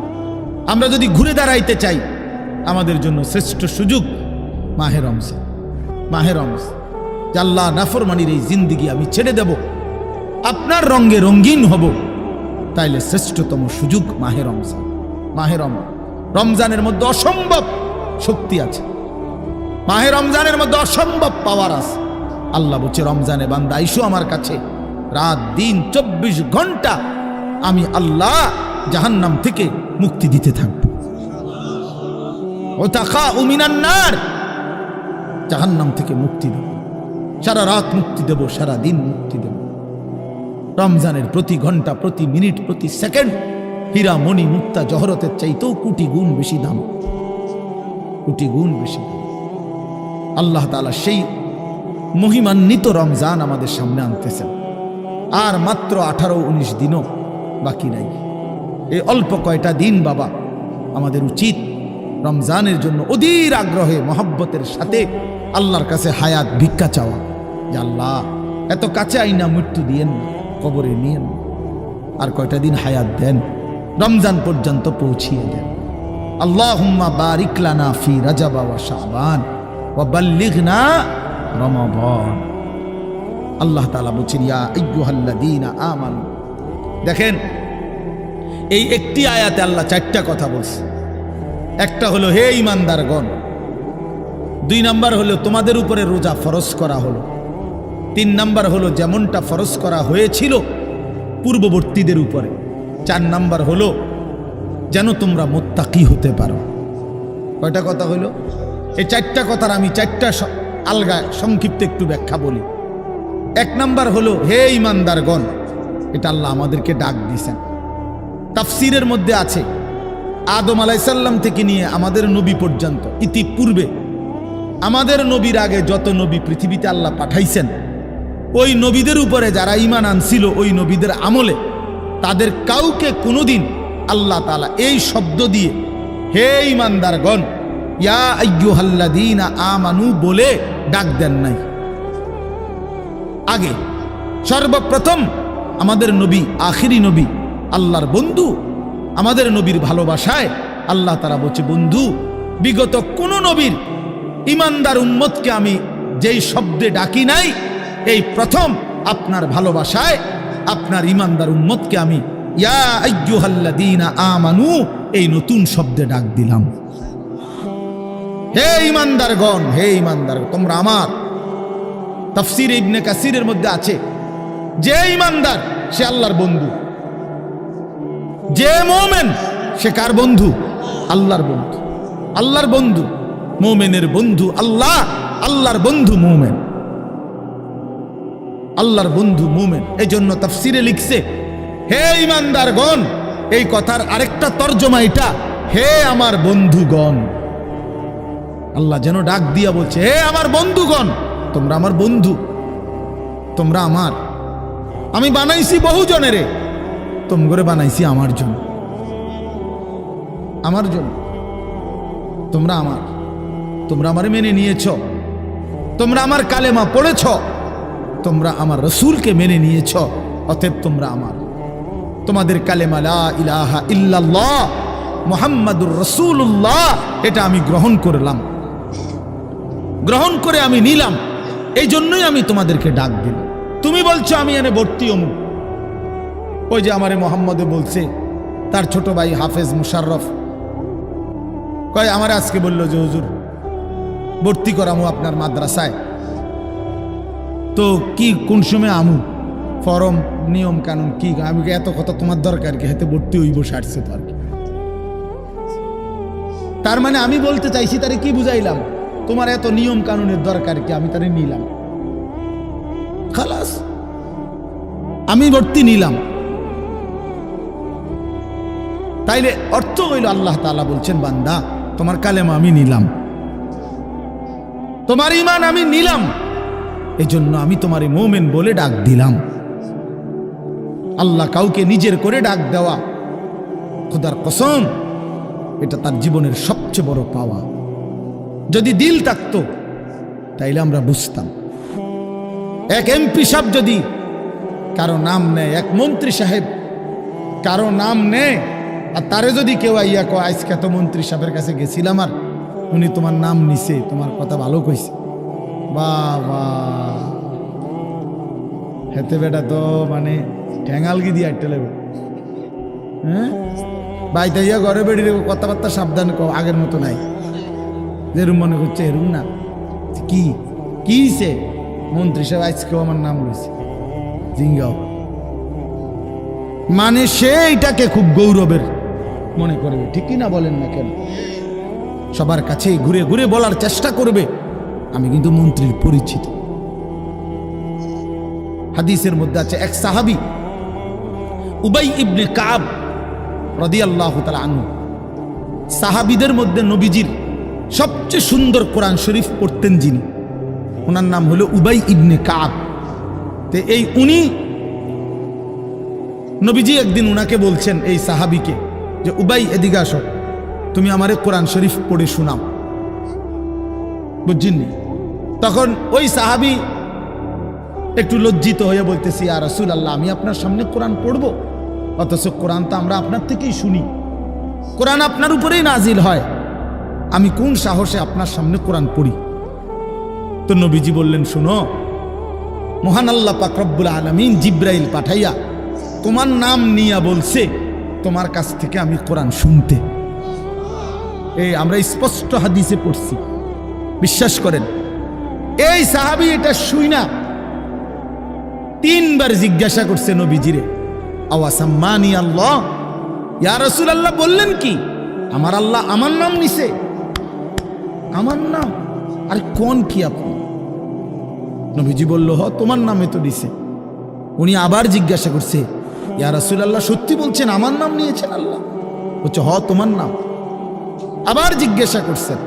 আমরা যদি ঘুরে দাঁড়াইতে চাই, আমাদের জন্য শ্রেষ্ঠ সুযোগ মাহে রমজান। মাহে রমজান, আল্লাহ নাফরমানির এই জিন্দিগি আমি ছেড়ে দেব, আপনার রঙে রঙিন হব, তাইলে শ্রেষ্ঠতম সুযোগ মাহে রমজান। মাহে রমজানের মধ্যে অসম্ভব শক্তি আছে, মাহে রমজানের মধ্যে অসম্ভব পাওয়ার আছে। আল্লাহ বলছে, রমজানে বান্দা আইসো আমার কাছে, রাত দিন 24 ঘন্টা আমি আল্লাহ জাহান্নাম থেকে মুক্তি দিতে থাকব। ওয়াতাখাউ মিনান নার, জাহান্নাম থেকে মুক্তি দেব, সারা রাত মুক্তি দেব, সারা দিন মুক্তি দেব। রমজানের প্রতি ঘন্টা, প্রতি মিনিট, প্রতি সেকেন্ড হীরা মণি মুক্তা জহরতের চাইতেও কোটি গুণ বেশি দাম, কোটি গুণ বেশি দাম। আল্লাহ তাআলা সেই মহিমান্বিত রমজান আমাদের সামনে আনতেছেন। আর মাত্র 18-19 দিনও বাকি নাই। এই অল্প কয়টা দিন বাবা, আমাদের উচিত রমজানের জন্য অধীর আগ্রহে মহব্বতের সাথে আল্লাহর কাছে হায়াত ভিক্ষা চাওয়া, যে আল্লাহ এত কাছে আইনা মৃত্যু দিয়েন না, কবরে নিয়েন, আর কয়টা দিন হায়াত দেন, রমজান পর্যন্ত পৌঁছিয়ে দেন। আল্লাহুম্মা বারিক লানা ফি রাজাব ওয়া শাবান ওয়া বাল্লিগনা রমাদান। আল্লাহ তাআলা বলেন, ইয়া আইয়ুহাল্লাযীনা আমানু। দেখেন, এই একটি আয়াতে আল্লাহ 4টা কথা বলছে। একটা হলো হে ঈমানদারগণ, 2 নাম্বার হলো তোমাদের উপরে রোজা ফরজ করা হলো, 3 নাম্বার হলো যেমনটা ফরজ করা হয়েছিল পূর্ববর্তীদের উপরে, 4 নাম্বার হলো যেন তোমরা মুত্তাকি হতে পারো। কয়টা কথা হলো? এই 4টা কথার আমি 4টা আলগা সংক্ষিপ্ত একটু ব্যাখ্যা বলি। 1 নাম্বার হলো হে ঈমানদারগণ, এটা আল্লাহ আমাদেরকে ডাক দিয়েছেন। তাফসীরের মধ্যে আছে আদম আলাইহিস সালাম থেকে নিয়ে আমাদের নবী পর্যন্ত, ইতিপূর্বে আমাদের নবীর আগে যত নবী পৃথিবীতে আল্লাহ পাঠাইছেন, ওই নবীদের উপরে যারা ঈমান আনছিল, ওই নবীদের আমলে তাদের কাউকে কোনোদিন আল্লাহ তাআলা এই শব্দ দিয়ে হে ঈমানদারগণ, ইয়া আইয়ুহাল্লাযীনা আমানু বলে ডাক দেন নাই। আগে সর্বপ্রথম আমাদের নবী, আখিরি নবী, আল্লাহর বন্ধু, আমাদের নবীর ভালোবাসায় আল্লাহ তাআলা বলছে, বন্ধু, বিগত কোন নবীর ঈমানদার উম্মতকে আমি যেই শব্দে ডাকি নাই, এই প্রথম আপনার ভালোবাসায় আপনার ঈমানদার উম্মতকে আমি ইয়া আইয়ুহাল্লাযীনা আমানু এই নতুন শব্দে ডাক দিলাম। হে ঈমানদারগণ, হে ঈমানদার, তোমরা আমার। তাফসীর ইবনে কাসিরের মধ্যে আছে, যে ঈমানদার সে আল্লাহর বন্ধু, যে মুমিন সে কার বন্ধু? আল্লাহর বন্ধু। আল্লাহর বন্ধু, মুমিনের বন্ধু আল্লাহ, আল্লাহর বন্ধু মুমিন, আল্লাহর বন্ধু মুমিন। এই জন্য তাফসীরে লিখছে হে ঈমানদারগণ, এই কথার আরেকটা তর্জমা এটা, হে আমার বন্ধুগণ। আল্লাহ যেন ডাক দিয়া বলছে, হে আমার বন্ধুগণ, তোমরা আমার বন্ধু, তোমরা আমার। আমি বানাইছি বহু জনেরে, তোমরা বানাইছি আমার জন্য, আমার জন্য। তোমরা আমার, তোমরা আমারে মেনে নিয়েছ, তোমরা আমার কালেমা পড়েছ, তোমরা আমার রাসূলকে মেনে নিয়েছ, অতএব তোমরা আমার। তোমাদের কালেমা লা ইলাহা ইল্লাল্লাহ মুহাম্মাদুর রাসূলুল্লাহ, এটা আমি গ্রহণ করলাম, গ্রহণ করে আমি নিলাম, এই জন্যই আমি তোমাদেরকে ডাক দিলাম। তুমি বলছো আমি এনে ভর্তি অমুক, ওই যে আমারে মোহাম্মদে বলছে, তার ছোট ভাই হাফেজ মুশাররফ কয়, আমার আজকে বললো যে হুজুর ভর্তি করামু আপনার মাদ্রাসায়, তো কি কোন সময় আমু, ফরম নিয়ম কানুন কি? আমি এত কথা তোমার দরকার কি, হাতে ভর্তি হইব সারছে তো আর কি। তার মানে আমি বলতে চাইছি, তারে কি বুঝাইলাম, তোমার এত নিয়ম কানুনের দরকার কি, আমি তারে নিলাম, খালাস, আমি ভর্তি নিলাম। তাইলে অর্থ হইল আল্লাহ তাআলা বলছেন, বান্দা তোমার কালেমা আমি নিলাম, তোমার ঈমান আমি নিলাম, এই জন্য আমি তোমারে মুমিন বলে ডাক দিলাম। আল্লাহ কাউকে নিজের করে ডাক দেওয়া, খোদার কসম, এটা তার জীবনের সবচেয়ে বড় পাওয়া। যদি দিল থাকতো তাইলে আমরা বুঝতাম। এক এমপি সাহেব যদি কারো নাম নেয়, এক মন্ত্রী সাহেব কারো নাম নেয়, আর তারে যদি কেউ আইয়া কয় আজকে তো মন্ত্রী সাহেবের কাছে গেছিলাম আর উনি তোমার নাম নিছে, তোমার কথা ভালো কইছে, বাবা হেতে বেটা তো মানে ঠ্যাঙালগি দিয়ে আটতে লাগবে। হ্যাঁ, বাইতে ইয়া ঘরে বেড়ি কথাবার্তা সাবধান আগের মতো নাই, যেরুম মনে করছে এরুম না। কি কিছে মন্ত্রী সাহেব আজকেও আমার নাম লইছে, জিঙ্গাও মানে সে এটাকে খুব গৌরবের মনে করবে, ঠিক কি না বলেন না কেন? সবার কাছে ঘুরে ঘুরে বলার চেষ্টা করবে আমি কিন্তু মন্ত্রীর পরিচিত। হাদিসের মধ্যে আছে এক সাহাবী উবাই ইবনে কাব রাদিয়াল্লাহু তাআলা আনহু, সাহাবীদের মধ্যে নবীজির সবচেয়ে সুন্দর কোরআন শরীফ পড়তেন যিনি, ওনার নাম হলো উবাই ইবনে কাব। তো এই উনি নবীজি একদিন উনাকে বলছেন এই সাহাবীকে যে উবাই এদিকে আসো, তুমি আমারে কোরআন শরীফ পড়ে শোনাও, বুঝছেননি? তখন ওই সাহাবী একটু লজ্জিত হয়ে বলতেছি, ইয়া রাসূলুল্লাহ, আমি আপনার সামনে কোরআন পড়বো? অথচ কোরআন তো আমরা আপনার থেকেই শুনি, কোরআন আপনার উপরেই নাজিল হয়, আমি কোন সাহসে আপনার সামনে কোরআন পড়ি? তো নবীজি বললেন, শুনো, মহান আল্লাহ পাক রব্বুল আলামিন জিব্রাইল পাঠাইয়া তোমার নাম নিয়া বলছে তোমার কাছ থেকে আমি কোরআন শুনতে। এই আমরা স্পষ্ট হাদিসে পড়ছি, বিশ্বাস করেন। এই সাহাবী এটা শুই না 3 বার জিজ্ঞাসা করছে নবীজিরে, আওয়াসাম্মানি আল্লাহ, ইয়া রাসূলুল্লাহ বললেন কি আমার আল্লাহ আমার নাম নিছে? আমার নাম? আর কোন কি আপনি? নবীজি বলল, হ তোমার নামে তো দিছে। উনি আবার জিজ্ঞাসা করছে, ইয়া রাসূলুল্লাহ সত্যি বলছেন আমার নাম নিয়েছেন আল্লাহ? বলছে, হ তোমার নাম। আবার জিজ্ঞাসা করছেন,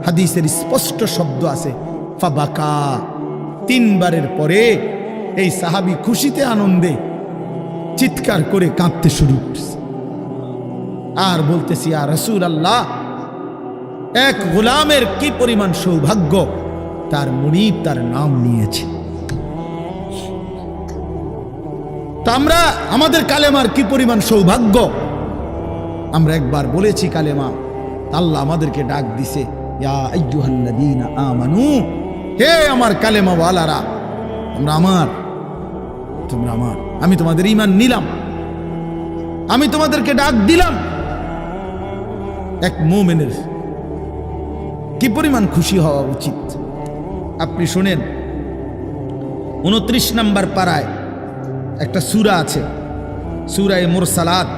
হাদিসের স্পষ্ট শব্দ আছে ফাবাকা। 3 বারের পরে এই সাহাবী খুশিতে আনন্দে চিৎকার করে কাঁদতে শুরু করছে আর বলতেছি, ইয়া রাসূলুল্লাহ, এক গোলামের কি পরিমাণ সৌভাগ্য, তার মুনিব তার নাম নিয়েছে। তা আমরা আমাদের কালেমার কি পরিমাণ সৌভাগ্য, আমরা একবার বলেছি কালেমা, আল্লাহ আমাদেরকে ডাক দিছে, ইয়া আইয়ুহাল্লাযীনা আমানু, হে আমার কালেমা ওয়ালারা, তোমরা আমার, তোমরা আমার, আমি তোমাদের ঈমান নিলাম, আমি তোমাদেরকে ডাক দিলাম। এক মুমিনের কি পরিমাণ খুশি হওয়া উচিত আপনি শুনেন। 29 নম্বর পারায় একটা সূরা আছে, সূরায়ে মুরসালাত।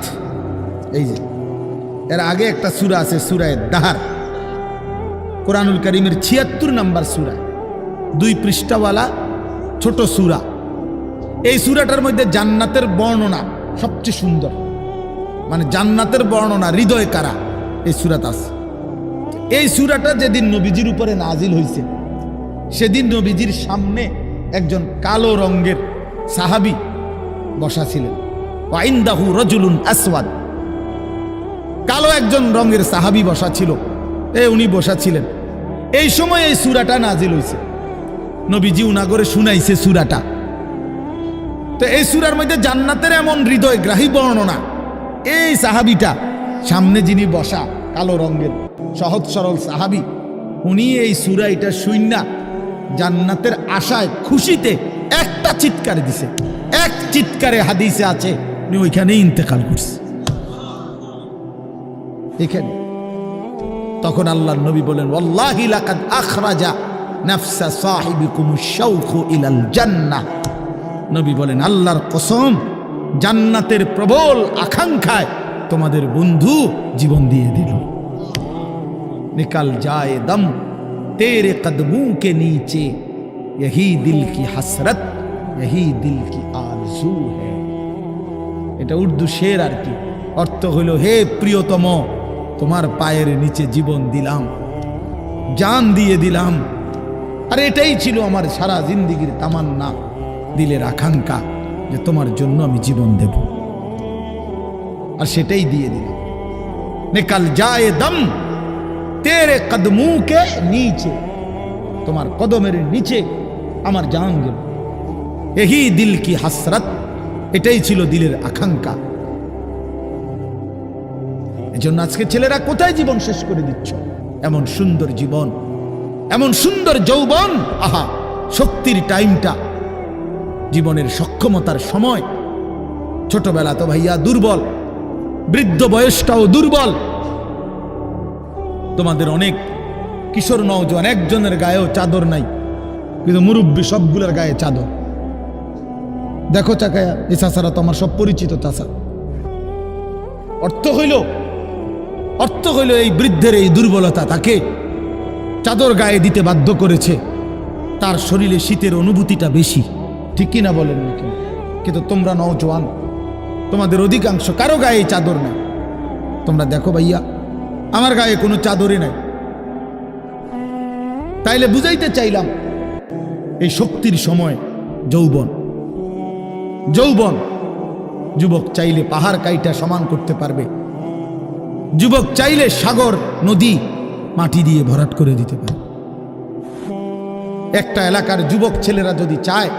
এই যে এর আগে একটা সূরা আছে সূরায়ে দাহার, কোরআনুল কারীমের 76 নম্বর সূরা, 2 পৃষ্ঠাওয়ালা ছোট সূরা। এই সূরাটার মধ্যে জান্নাতের বর্ণনা সবচেয়ে সুন্দর, মানে জান্নাতের বর্ণনা হৃদয় কারা এই সূরাতে আছে। এই সূরাটা যেদিন নবীজির উপরে নাজিল হয়েছে, সেদিন নবীজির সামনে একজন কালো রঙের সাহাবী বসা ছিলেন। ওয়া ইনদাহু রাজুলুন আসওয়াদ, কালো একজন রঙের সাহাবী বসা ছিল, উনি বসা ছিলেন। এই সময় এই সূরাটা নাজিল হয়েছে, নবীজি উনাগরে শুনাইছে সূরাটা। তো এই সূরার মধ্যে জান্নাতের এমন হৃদয়গ্রাহী বর্ণনা। এই সাহাবীটা সামনে যিনি বসা কালো রঙের সহজ সরল সাহাবী, উনি এই সূরা এটা শুইনা জান্নাতের আশায় খুশিতে একটা চিৎকার দিছে, এক চিৎকারে হাদিসে আছে উনি ওইখানে ইন্তেকাল করছে এখানে। তখন আল্লাহর নবী বলেন, ওয়াল্লাহি লাকাদ আখরাজা নাফসা সাহিবিকুমুশ শাওকু ইলাল জান্নাহ। নবী বলেন, আল্লাহর কসম, জান্নাতের প্রবল আকাঙ্ক্ষায় তোমাদের বন্ধু জীবন দিয়ে দিল। निकल जाए दम तेरे कदमों के नीचे, यही दिल की हसरत, यही दिल की आरजू है। এটা উর্দু শের আর কি, অর্থ হলো, হে প্রিয়তম, তোমার পায়ের নিচে জীবন দিলাম, জান দিয়ে দিলাম। আর এটাই ছিল আমার সারা জিন্দেগীর তামান্না, দিলের আকাঙ্ক্ষা, যে তোমার জন্য আমি জীবন দেব, আর সেটাই দিয়ে দিলাম। নিকল যায় দম তেরে কদমু কে নিচে, তোমার কদমের নিচে আমার জান গেল। এহি দিল কি হাসরত, এটাই ছিল দিলের আকাঙ্ক্ষা। এজন্য আজকে ছেলেরা কোথায় জীবন শেষ করে দিচ্ছ? এমন সুন্দর জীবন, এমন সুন্দর যৌবন, আহা, শক্তির টাইমটা, জীবনের সক্ষমতার সময়। ছোটবেলা তো ভাইয়া দুর্বল, বৃদ্ধ বয়সটাও দুর্বল। তোমাদের অনেক কিশোর নওজোয়ান একজনের গায়েও চাদর নাই, কিন্তু মুরব্বী সবগুলোর গায়ে চাদর। দেখো চাকায়া, এই চাচারা তো আমার সব পরিচিত চাচা। অর্থ হইল এই বৃদ্ধের এই দুর্বলতা তাকে চাদর গায়ে দিতে বাধ্য করেছে। তার শরীরে শীতের অনুভূতিটা বেশি, ঠিক কিনা বলেন না কেন? কিন্তু তোমরা নওজোয়ান, তোমাদের অধিকাংশ কারো গায়ে চাদর নাই। তোমরা দেখো ভাইয়া, আমার গায়ে কোনো চাদরই নাই। তাইলে বুঝাইতে চাইলাম এই শক্তির সময় যৌবন। যুবক চাইলে পাহাড় কাইটা সমান করতে পারবে। যুবক চাইলে সাগর নদী মাটি দিয়ে ভরাট করে দিতে পারে। একটা এলাকার যুবক ছেলেরা যদি চায়,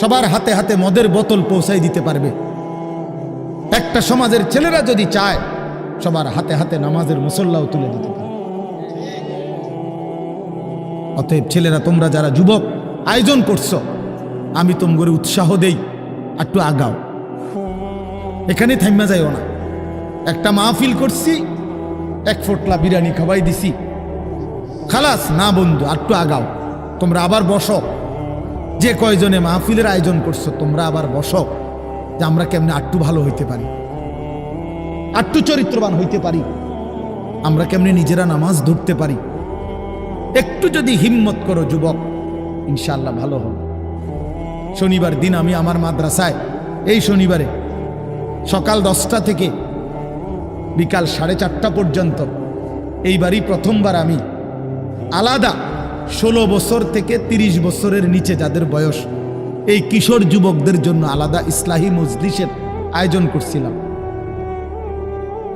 সবার হাতে হাতে মদের বোতল পৌঁছাই দিতে পারবে। একটা সমাজের ছেলেরা যদি চায়, সবার হাতে হাতে নামাজের মুসল্লাও তুলে দিতে পারে। অতএব ছেলেরা, তোমরা যারা যুবক আয়োজন করছো, আমি তোমাদের উৎসাহ দেই, একটু আগাও। এখানে থাইমা যাইও না। একটা মাহফিল করছি, এক ফোটলা বিরিয়ানি খাওয়াই দিছি, খালাস না বন্ধু, একটু আগাও। তোমরা আবার বসো, যে কয়জনে মাহফিলের আয়োজন করছো তোমরা আবার বসো, যে আমরা কেমনে একটু ভালো হইতে পারি, একটু চরিত্রবান হইতে পারি, আমরা কেমনে নিজেরা নামাজ ধরতে পারি। একটু যদি হিম্মত করো যুবক, ইনশাআল্লাহ ভালো হবে। শনিবার দিন আমি আমার মাদ্রাসায় এই শনিবারে সকাল 10টা থেকে বিকাল 4:30 পর্যন্ত, এইবারই প্রথমবার আমি আলাদা 16 বছর থেকে 30 বছরের নিচে যাদের বয়স, এই কিশোর যুবকদের জন্য আলাদা ইসলাহি মজলিসের আয়োজন করছিলাম।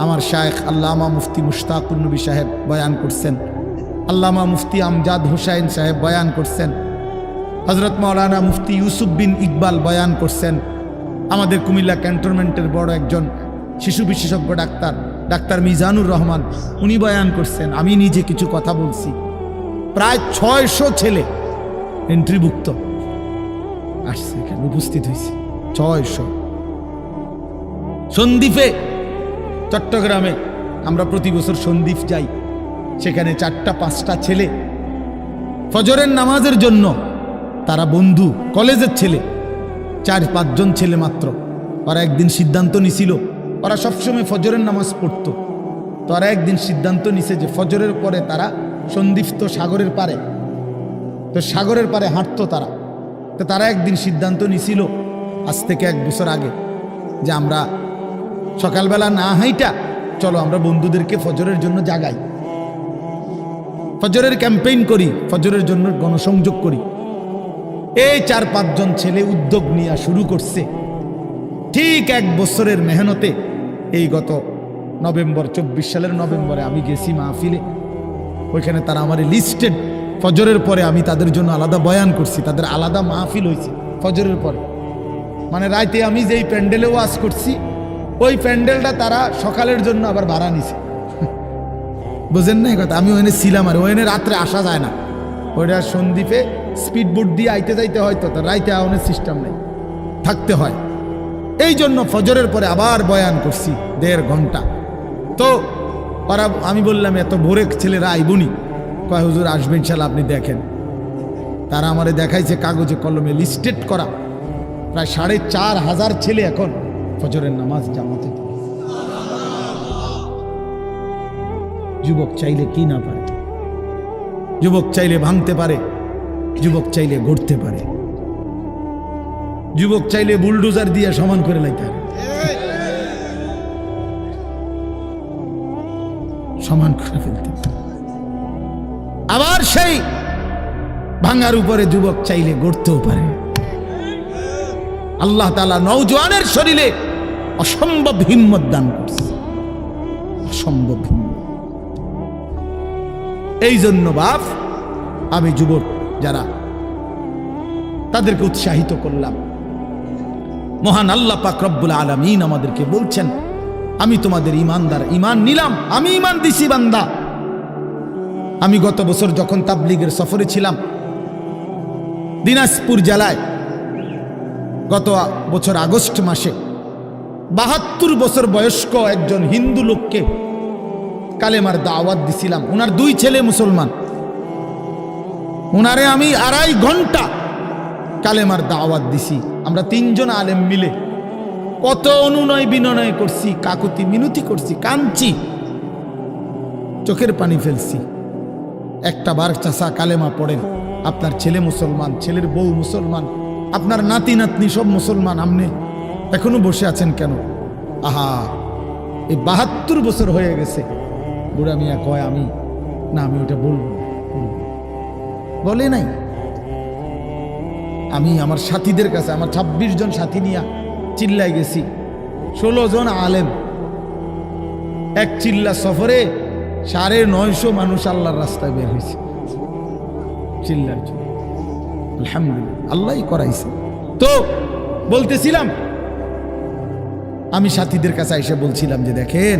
আমার শায়েখ আল্লামা মুফতি মুশতাকুর নবী সাহেব বয়ান করছেন, আল্লামা মুফতি আমজাদ হোসাইন সাহেব বয়ান করছেন, হজরত মাওলানা মুফতি ইউসুফ বিন ইকবাল বয়ান করছেন, আমাদের কুমিল্লা ক্যান্টনমেন্টের বড় একজন শিশু বিশেষজ্ঞ ডাক্তার মিজানুর রহমান উনি বয়ান করছেন, আমি নিজে কিছু কথা বলছি। প্রায় 600 ছেলে এন্ট্রিভুক্ত আসছে, এখানে উপস্থিত হয়েছে 600। সন্দ্বীপে, চট্টগ্রামে আমরা প্রতি বছর সন্দ্বীপ যাই, সেখানে 4টা-5টা ছেলে ফজরের নামাজের জন্য, তারা বন্ধু কলেজের ছেলে, 4-5 জন ছেলে মাত্র। ওরা একদিন সিদ্ধান্ত নিছিল, ওরা সবসময় ফজরের নামাজ পড়তো, তো ওরা একদিন সিদ্ধান্ত নিছে যে ফজরের পরে তারা সন্দ্বীপ তো সাগরের পারে, তো সাগরের পারে হাঁটতো তারা। তো তারা একদিন সিদ্ধান্ত নিছিল আজ থেকে 1 বছর আগে, যে আমরা সকালবেলা না হাইটা চলো আমরা বন্ধুদেরকে ফজরের জন্য জাগাই, ফজরের ক্যাম্পেইন করি, ফজরের জন্য গণসংযোগ করি। এই 4-5 জন ছেলে উদ্যোগ নেওয়া শুরু করছে। ঠিক 1 বছরের মেহনতে এই গত নভেম্বর, 24 সালের নভেম্বরে আমি গেছি মাহফিলে, ওইখানে তারা আমার লিস্টেড। ফজরের পরে আমি তাদের জন্য আলাদা বয়ান করছি, তাদের আলাদা মাহফিল হয়েছে ফজরের পরে। মানে রাইতে আমি যেই প্যান্ডেলে ওয়াজ করছি, ওই প্যান্ডেলটা তারা সকালের জন্য আবার ভাড়া নিছে। বুঝেন না এই কথা? আমি ওখানে ছিলাম, আর ওখানে রাত্রে আসা যায় না, ওইটা সন্দ্বীপে স্পিড বোট দিয়ে আইতে যাইতে হয়, তো রাইতে আওয়ানোর সিস্টেম নেই, থাকতে হয়। এই জন্য ফজরের পরে আবার বয়ান করছি 1.5 ঘন্টা। তো ওরা, আমি বললাম এত ভোরে ছেলেরা আইবনি, কয় হুজুর আসবেন ইনশাআল্লাহ, আপনি দেখেন। তারা আমারে দেখাইছে কাগজে কলমে লিস্টেড করা প্রায় 4,500 ছেলে এখন ফজরের নামাজ জামাতে। যুবক চাইলে কি না পারে, যুবক চাইলে ভাঙতে পারে, যুবক চাইলে গড়তে পারে, যুবক চাইলে বুলডোজার দিয়ে সমান করে লাইতে পারে, সমান করে ফেলতে পারে। আবার সেই ভাঙার উপরে যুবক চাইলে গড়তেও পারে। আল্লাহ তাআলা নওজোয়ানের শরীরে অসম্ভব হিম্মত দান করছে, অসম্ভব হিম্মত। এই জন্য বাপ, আমি যুবক যারা, তাদেরকে উৎসাহিত করলাম। মহান আল্লাহ পাক রব্বুল আলামিন আমাদেরকে বলছেন, আমি তোমাদের ইমানদার, ইমান নিলাম, আমি ইমান দিছি বান্দা। আমি গত বছর যখন তাবলীগের সফরে ছিলাম দিনাজপুর জেলায়, গত বছর আগস্ট মাসে 72 বছর বয়স্ক একজন হিন্দু লোককে কালেমার দাওয়াত দিছিলাম। ওনার 2 ছেলে মুসলমান। ওনারে আমি 2.5 ঘন্টা কালেমার দাওয়াত দিছি। আমরা 3 জন আলেম মিলে কত অনুনয় বিনয় করছি, কাকুতি মিনতি করছি, কাঁদছি, চোখের পানি ফেলছি। একটা বার চাচা কালেমা পড়েন, আপনার ছেলে মুসলমান, ছেলের বউ মুসলমান, আপনার নাতি নাতনি সব মুসলমান, আপনি এখনো বসে আছেন কেন? আহা, এই 72 বছর হয়ে গেছে। বুড়া মিয়া কয় আমি ওটা বলবো না। বলে নাই। আমি আমার সাথীদের কাছে, আমার 26 জন সাথী নিয়ে চিল্লাই গেছি, 16 জন আলেম, এক চিল্লা সফরে 950 মানুষ আল্লাহর রাস্তায় বের হয়েছে চিল্লার জন্য। আলহামদুলিল্লাহ, আল্লাহই করাইছে। তো বলতেছিলাম, আমি সাথীদের কাছে এসে বলছিলাম যে দেখেন,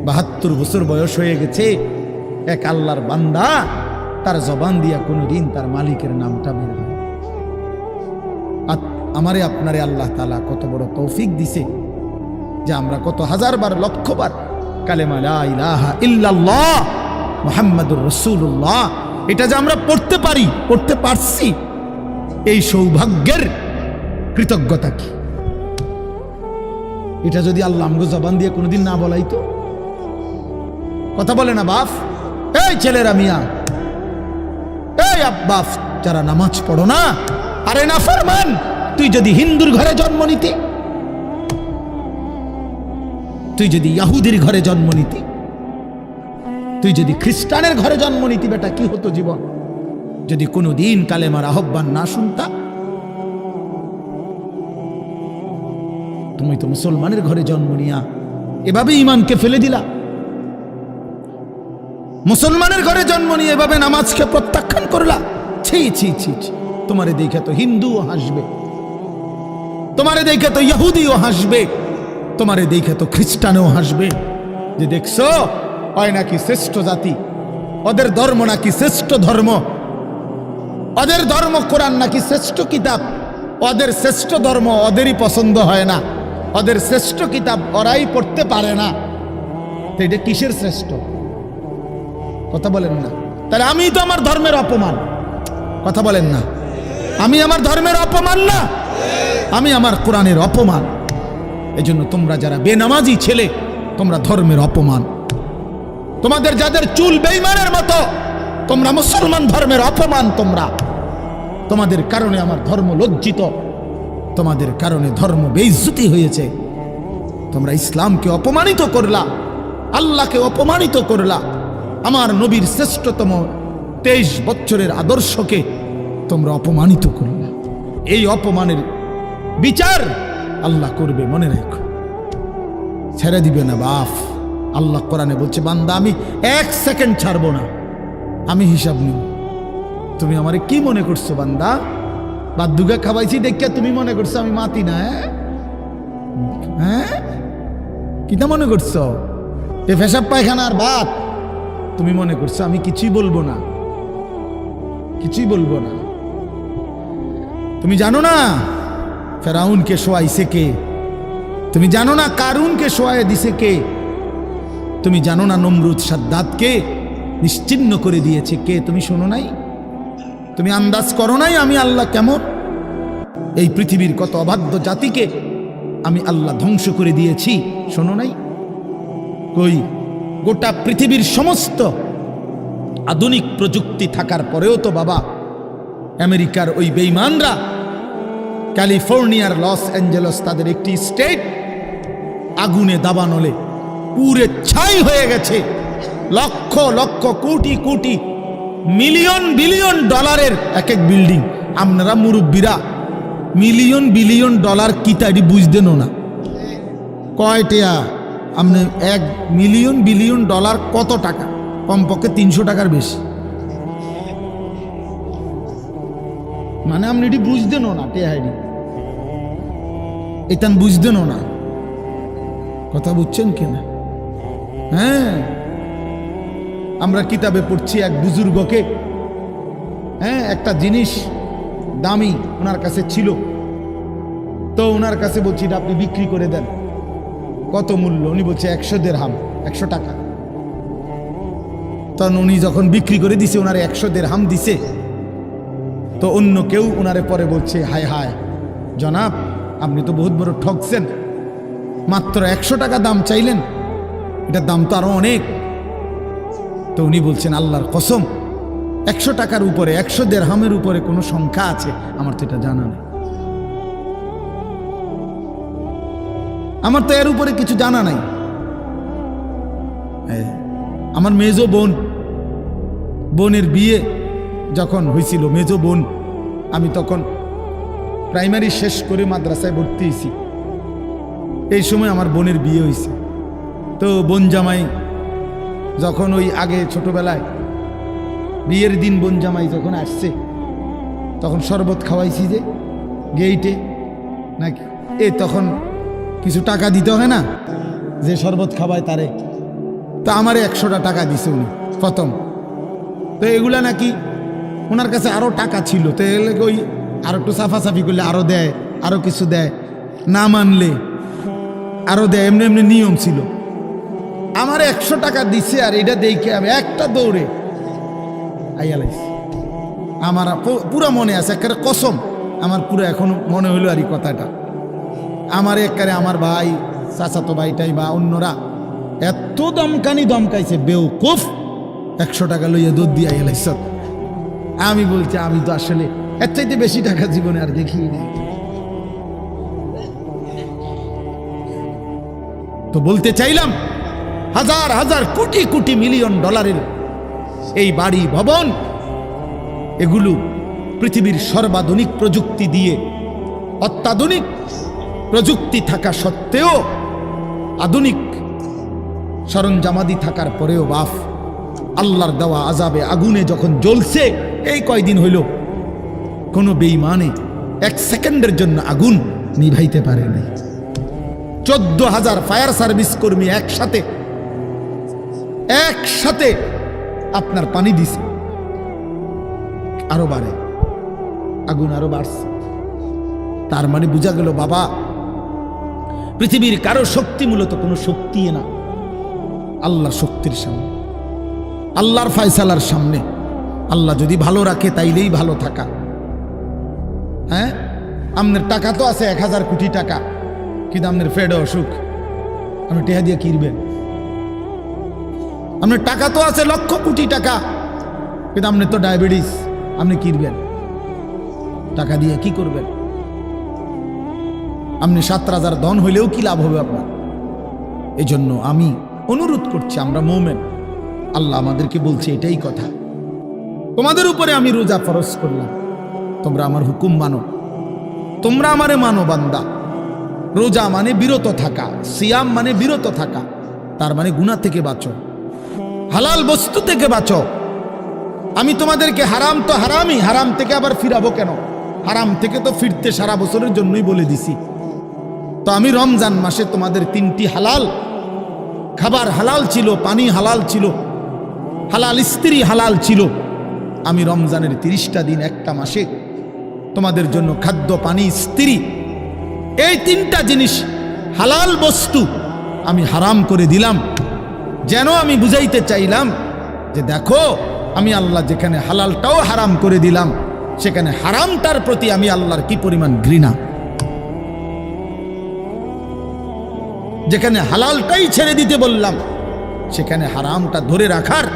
72 বছর বয়স হয়ে গেছে, এক আল্লাহর বান্দা, তার জবান দিয়া কোনোদিন তার মালিকের নামটা বের হয়। আমারে আপনারে আল্লাহ তাআলা কত বড় তৌফিক দিছে যে আমরা কত হাজারবার, লক্ষবার কালেমা লা ইলাহা ইল্লাল্লাহ মুহাম্মাদুর রাসূলুল্লাহ এটা যে আমরা পড়তে পারি, পড়তে পারছি, এই সৌভাগ্যের কৃতজ্ঞতা কি? এটা যদি আল্লাহ আমগো জবান দিয়ে কোনোদিন না বলাইতো। কথা বলে না বাপ, এই ছেলেরা মিয়া, এই আব্বাস যারা নামাজ পড়ো না, আরে না ফরমান, তুই যদি হিন্দুর ঘরে জন্ম নিতি, তুই যদি ইহুদির ঘরে জন্ম নিতি, তুই যদি খ্রিস্টানের ঘরে জন্ম নিতি, বেটা কি হতো জীবন? যদি কোনোদিন কালেমার আহ্বান না শুনতা। তুমি তো মুসলমানের ঘরে জন্ম নিয়া এভাবে ইমানকে ফেলে দিলা। মুসলমানের ঘরে জন্ম নিয়ে এভাবে নামাজকে প্রত্যাখ্যান করলা। ছি ছি ছি ছি, তোমারে দেখে তো হিন্দুও হাসবে, তোমারে দেখে তো ইহুদিও হাসবে, তোমারে দেখে তো খ্রিস্টানও হাসবে, যে দেখছো হয় নাকি শ্রেষ্ঠ জাতি, ওদের ধর্ম নাকি শ্রেষ্ঠ ধর্ম, ওদের ধর্ম কোরআন নাকি শ্রেষ্ঠ কিতাব, ওদের শ্রেষ্ঠ ধর্ম ওদেরই পছন্দ হয় না, ওদের শ্রেষ্ঠ কিতাব ওরাই পড়তে পারে না। তো এটা কিসের শ্রেষ্ঠ? কথা বলেন না। তাহলে আমি তো আমার ধর্মের অপমান। কথা বলেন না, আমি আমার ধর্মের অপমান না, আমি আমার কোরআনের অপমান। এজন্য তোমরা যারা বেনামাজি ছেলে, তোমরা ধর্মের অপমান। তোমাদের যাদের চুল বেঈমানের মতো, তোমরা মুসলমান ধর্মের অপমান। তোমাদের কারণে আমার ধর্ম লজ্জিত, তোমাদের কারণে ধর্ম বেইজ্জতি হয়েছে। তোমরা ইসলামকে অপমানিত করলা, আল্লাহকে অপমানিত করলা, আমার নবীর শ্রেষ্ঠতম 23 বছরের আদর্শকে তোমরা অপমানিত করলা। এই অপমানের বিচার আল্লাহ করবে, মনে রাখো, ছেড়ে দিবে না বাপ। আল্লাহ কোরআনে বলছে, বান্দা আমি 1 সেকেন্ড ছাড়বো না, আমি হিসাব নিব। তুমি আমারে কি মনে করছো বান্দা? বাদুগা খাওয়াইছি দেখিয়া তুমি মনে করছো আমি মাতি না? হ্যাঁ, কিটা মনে করছো? এ পেশাব পায়খানার ভাত তুমি মনে করছো আমি কিছুই বলবো না, কিছুই বলবো না। তুমি জানো না ফেরাউনকে শোয়াইছে কে? তুমি জানো না কারুনকে শোয়াই দিছে কে? তুমি জানো না নমরুদ সাদ্দাতকে নিশ্চিহ্ন করে দিয়েছে কে? তুমি শোনো নাই? তুমি আন্দাজ করো নাই আমি আল্লাহ কেমন? এই পৃথিবীর কত অবাধ্য জাতিকে আমি আল্লাহ ধ্বংস করে দিয়েছি, শোনো নাই? কই, গোটা পৃথিবীর সমস্ত আধুনিক প্রযুক্তি থাকার পরেও তো বাবা আমেরিকার ওই বেঈমানরা, ক্যালিফোর্নিয়ার লস অ্যাঞ্জেলস তাদের একটি স্টেট আগুনে দাবানলে পুরে ছাই হয়ে গেছে। লক্ষ লক্ষ কোটি কোটি মিলিয়ন বিলিয়ন ডলারের এক এক বিল্ডিং। আপনারা মুরব্বীরা মিলিয়ন বিলিয়ন ডলার কি তাই বুঝতেনও না? কয়টা আপনি 1 মিলিয়ন বিলিয়ন ডলার কত টাকা? কমপক্ষে 300 টাকার বেশি। মানে আপনি এটি বুঝতেনও না, টেহাইডি এটা বুঝতেনও না। কথা বুঝছেন কিনা? হ্যাঁ, আমরা কিতাবে পড়ছি এক বুজুর্গকে, হ্যাঁ, একটা জিনিস দামি ওনার কাছে ছিল, তো ওনার কাছে বলছি এটা আপনি বিক্রি করে দেন। কত মূল্য? উনি বলছে 100 দিরহাম, 100 টাকা। তখন উনি যখন বিক্রি করে দিছে, ওনার 100 দিরহাম দিছে। তো অন্য কেউ ওনারে পরে বলছে, হায় হায় জনাব, আপনি তো বহুত বড় ঠকছেন, মাত্র 100 টাকা দাম চাইলেন, এটার দাম তো আরো অনেক। তো উনি বলছেন, আল্লাহর কসম, 100 টাকার উপরে, 100 দিরহামের উপরে কোনো সংখ্যা আছে? আমার তো এটা জানা নেই, আমার তো এর উপরে কিছু জানা নাই। আমার মেজো বোনের বিয়ে যখন হয়েছিল, মেজো বোন, আমি তখন প্রাইমারি শেষ করে মাদ্রাসায় ভর্তি হয়েছি, এই সময় আমার বোনের বিয়ে হয়েছে। তো বোন জামাই যখন ওই আগে ছোটবেলায় বিয়ের দিন বোন জামাই যখন আসছে, তখন শরবত খাওয়াইছি যে গেইটে নাকি, তখন কিছু টাকা দিতে হয় না, যে শরবত খাওয়ায় তারে। তো আমারে 100টা টাকা দিছে উনি প্রথম। তো এগুলা নাকি ওনার কাছে আরো টাকা ছিল, তো ওই আরো একটু সাফাসাফি করলে আরো দেয়, আরো কিছু দেয়, না মানলে আরো দেয়, এমনি এমনি নিয়ম ছিল। আমার 100 টাকা দিছে, আর এটা দেখে আমি একটা দৌড়ে আইয়ালাইছি। আমার পুরো মনে আছে, একেবারে কসম, আমার পুরো এখনো মনে হইলো আর এই কথাটা। আমার একেবারে আমার ভাই, চাচাতো ভাইটাই বা অন্যরা এত দমকাইছে, বেউকুফ, 100 টাকা লইয়া দুধ দিয়ে আইয়ালাইছ। আমি বলছি, আমি তো আসলে এর চাইতে বেশি টাকা জীবনে আর দেখি নাই। তো বলতে চাইলাম, হাজার হাজার কোটি কোটি মিলিয়ন ডলারের এই বাড়ি ভবন, এগুলো পৃথিবীর সর্বাধুনিক প্রযুক্তি দিয়ে, অত্যাধুনিক প্রযুক্তি থাকা সত্ত্বেও, আধুনিক সরঞ্জামাদি থাকার পরেও বাফ আল্লাহর দেওয়া আযাবে আগুনে যখন জ্বলছে, এই কয়দিন হইল কোনো বেঈমানে 1 সেকেন্ডের জন্য আগুন নিভাইতে পারে নাই। 14,000 ফায়ার সার্ভিস কর্মী একসাথে আপনার পানি দিছে, আরো বাড়ে, আগুন আরো বাড়ছে। তার মানে বোঝা গেল, বাবা, পৃথিবীর কারো শক্তি মূলত কোনো শক্তি না, আল্লাহর শক্তির সামনে, আল্লাহর ফয়সালার সামনে। আল্লাহ যদি ভালো রাখে তাইলেই ভালো থাকা। হ্যাঁ, আপনার টাকা তো আছে 1000 কোটি টাকা, কিন্তু আপনার ফেডে অসুখ, আপনি টেহা দিয়ে কিনবেন। আপনার টাকা তো আছে লক্ষ কোটি টাকা, কিন্তু আপনার তো ডায়াবেটিস, আপনি কিনবেন টাকা দিয়ে? কি করবেন? আপনি 7,000 ধন হইলেও কি লাভ হবে আপনার? এই জন্য আমি অনুরোধ করছি, আমরা মুমিন, আল্লাহ আমাদেরকে বলছে এটাই কথা, তোমাদের উপরে আমি রোজা ফরজ করলাম, তোমরা আমার হুকুম মানো, তোমরা আমারে মানো বান্দা। রোজা মানে বিরত থাকা, সিয়াম মানে বিরত থাকা, তার মানে গুনাহ থেকে বাঁচো, হালাল বস্তু থেকে বাঁচো। আমি তোমাদেরকে হারাম তো হারামই, হারাম থেকে আবার ফিরাবো কেন? হারাম থেকে তো ফিরতে সারা বছরের জন্যই বলে দিছি। তো আমি রমজান মাসে তোমাদের 3টি হালাল খাবার হালাল ছিল, পানি হালাল ছিল, হালাল স্ত্রী হালাল ছিল। আমি রমজানের 30টা দিন, একটা মাসে তোমাদের জন্য খাদ্য, পানি, স্ত্রী, এই 3টা জিনিস হালাল বস্তু আমি হারাম করে দিলাম। যেন আমি বুঝাইতে চাইলাম যে দেখো, আমি আল্লাহ যেখানে হালালটাও হারাম করে দিলাম, সেখানে হারামটার প্রতি আমি আল্লাহর কি পরিমাণ ঘৃণা। যেখানে হালালটাই ছেড়ে দিতে বললাম, সেখানে হারামটা ধরে রাখার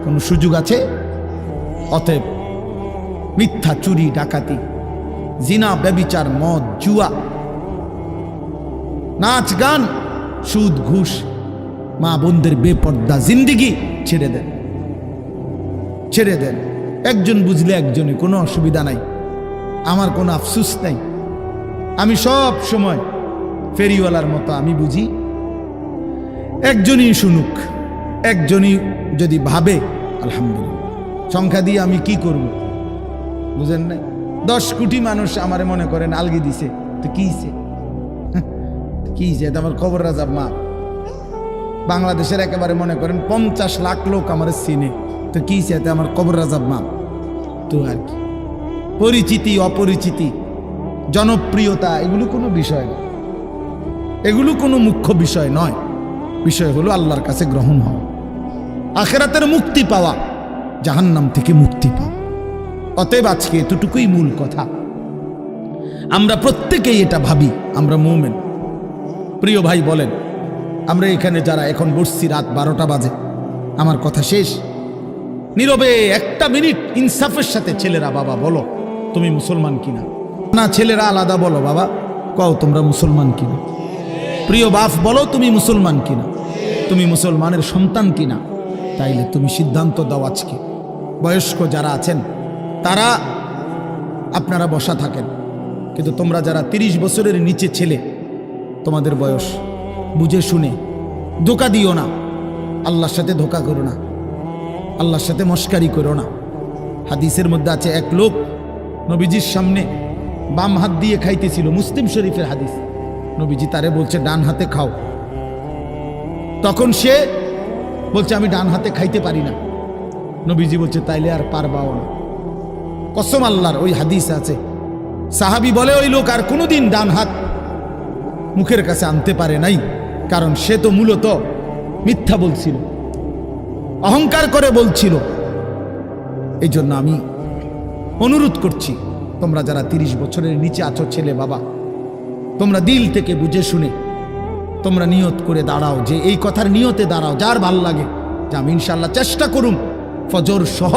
কোনো সুযোগ আছে? অতএব মিথ্যা, চুরি, ডাকাতি, জিনা, ব্যভিচার, মদ, জুয়া, নাচ, গান, সুদ, ঘুষ, মা বোনদের বেপর্দা জিন্দিগি ছেড়ে দেন, ছেড়ে দেন। একজন বুঝলে একজনে, কোনো অসুবিধা নাই, আমার কোনো আফসুস নাই। আমি সব সময় ফেরিওয়ালার মতো আমি বুঝি, একজনই শুনুক, একজনই যদি ভাবে আলহামদুলিল্লাহ, সংখ্যা দিয়ে আমি কি করব? বুঝেন নাই? 10 কোটি মানুষ আমারে মনে করেন আলগি দিছে, তো কি হইছে? কি হইছে? এটা আমার কবর রাজাব মা। বাংলাদেশের একেবারে মনে করেন 50 লাখ লোক আমার চিনে, তো কি হইছে? এটা আমার কবর রাজাব মা। তো আর কি, পরিচিতি, অপরিচিতি, জনপ্রিয়তা, এগুলো কোনো বিষয় না, এগুলো কোনো মুখ্য বিষয় নয়। বিষয় হলো আল্লাহর কাছে গ্রহণ হওয়া, আখিরাতের মুক্তি পাওয়া, জাহান্নাম থেকে মুক্তি পাওয়া। অতএব আজকে এতটুকুই মূল কথা। আমরা প্রত্যেকেই এটা ভাবি আমরা মুমিন। প্রিয় ভাই বলেন, আমরা এখানে যারা এখন বসছি রাত 12টা বাজে, আমার কথা শেষ, নীরবে একটা মিনিট ইনসাফের সাথে ছেলেরা বাবা বলো তুমি মুসলমান কিনা। না ছেলেরা আলাদা বলো বাবা কও তোমরা মুসলমান কিনা। প্রিয় বাপ বলো তুমি মুসলমান কিনা, তুমি মুসলমানের সন্তান কিনা। তাইলে তুমি সিদ্ধান্ত দাও আজকে। বয়স্ক যারা আছেন তারা আপনারা বসা থাকেন, কিন্তু তোমরা যারা 30 বছরের নিচে ছেলে, তোমাদের বয়স বুঝে শুনে ধোঁকা দিও না, আল্লাহর সাথে ধোঁকা করো না, আল্লাহর সাথে মস্কারি করো না। হাদিসের মধ্যে আছে এক লোক নবীজির সামনে বাম হাত দিয়ে খাইতেছিল, মুসলিম শরীফের হাদিস। নবীজি তারে বলছে ডান হাতে খাও, তখন সে বলছে আমি ডান হাতে খাইতে পারি না। নবীজি বলছে তাইলে আর পারবাও না। কসম আল্লাহর, ওই হাদিস আছে। সাহাবী বলে ওই লোক আর কোনোদিন ডান হাত মুখের কাছে আনতে পারে নাই, কারণ সে তো মূলত মিথ্যা বলছিল, অহংকার করে বলছিল। এই জন্য আমি অনুরোধ করছি, তোমরা যারা 30 বছরের নিচে আছো ছেলে বাবা, তোমরা দিল থেকে বুঝে শুনে তোমরা নিয়ত করে দাঁড়াও, যে এই কথার নিয়তে দাঁড়াও যার ভাল লাগে যে আমি ইনশাল্লাহ চেষ্টা করুম ফজর সহ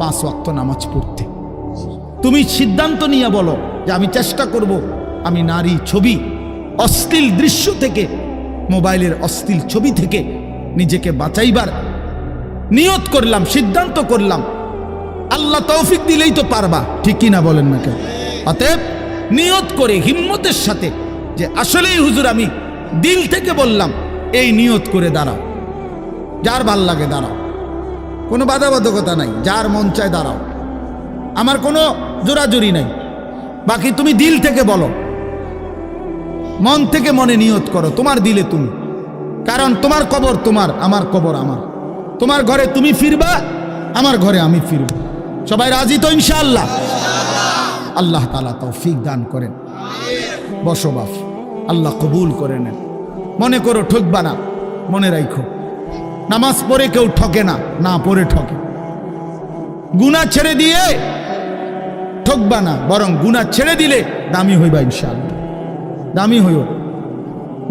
5 ওয়াক্ত নামাজ পড়তে। তুমি সিদ্ধান্ত নিয়ে বলো যে আমি চেষ্টা করব, আমি নারী ছবি, অশ্লীল দৃশ্য থেকে, মোবাইলের অশ্লীল ছবি থেকে নিজেকে বাঁচাইবার নিয়ত করলাম, সিদ্ধান্ত করলাম। আল্লাহ তৌফিক দিলেই তো পারবা, ঠিক কিনা বলেন না কেন? অতএব নিয়ত করে হিম্মতের সাথে যে আসলেই হুজুর আমি দিল থেকে বললাম, এই নিয়ত করে দাঁড়াও। যার ভাল লাগে দাঁড়াও, কোনো বাধাবাধকতা নাই, যার মন চায় দাঁড়াও, আমার কোনো জোরাজুরি নাই। বাকি তুমি দিল থেকে বলো, মন থেকে মনে নিয়ত করো, তোমার দিলে তুমি। কারণ তোমার কবর তোমার, আমার কবর আমার। তোমার ঘরে তুমি ফিরবা, আমার ঘরে আমি ফিরব। সবাই রাজি তো ইনশাআল্লাহ? আল্লাহ তাআলা তৌফিক দান করেন। বসো বাপ, আল্লাহ কবুল করে নেন। মনে করো ঠকবা না, মনে রাখো নামাজ পড়ে কেউ ঠকে না, না পড়ে ঠকে। গুনাহ ছেড়ে দিয়ে ঠকবা না, বরং গুনাহ ছেড়ে দিলে দামি হইবা ইনশাআল্লাহ। দামি হইও,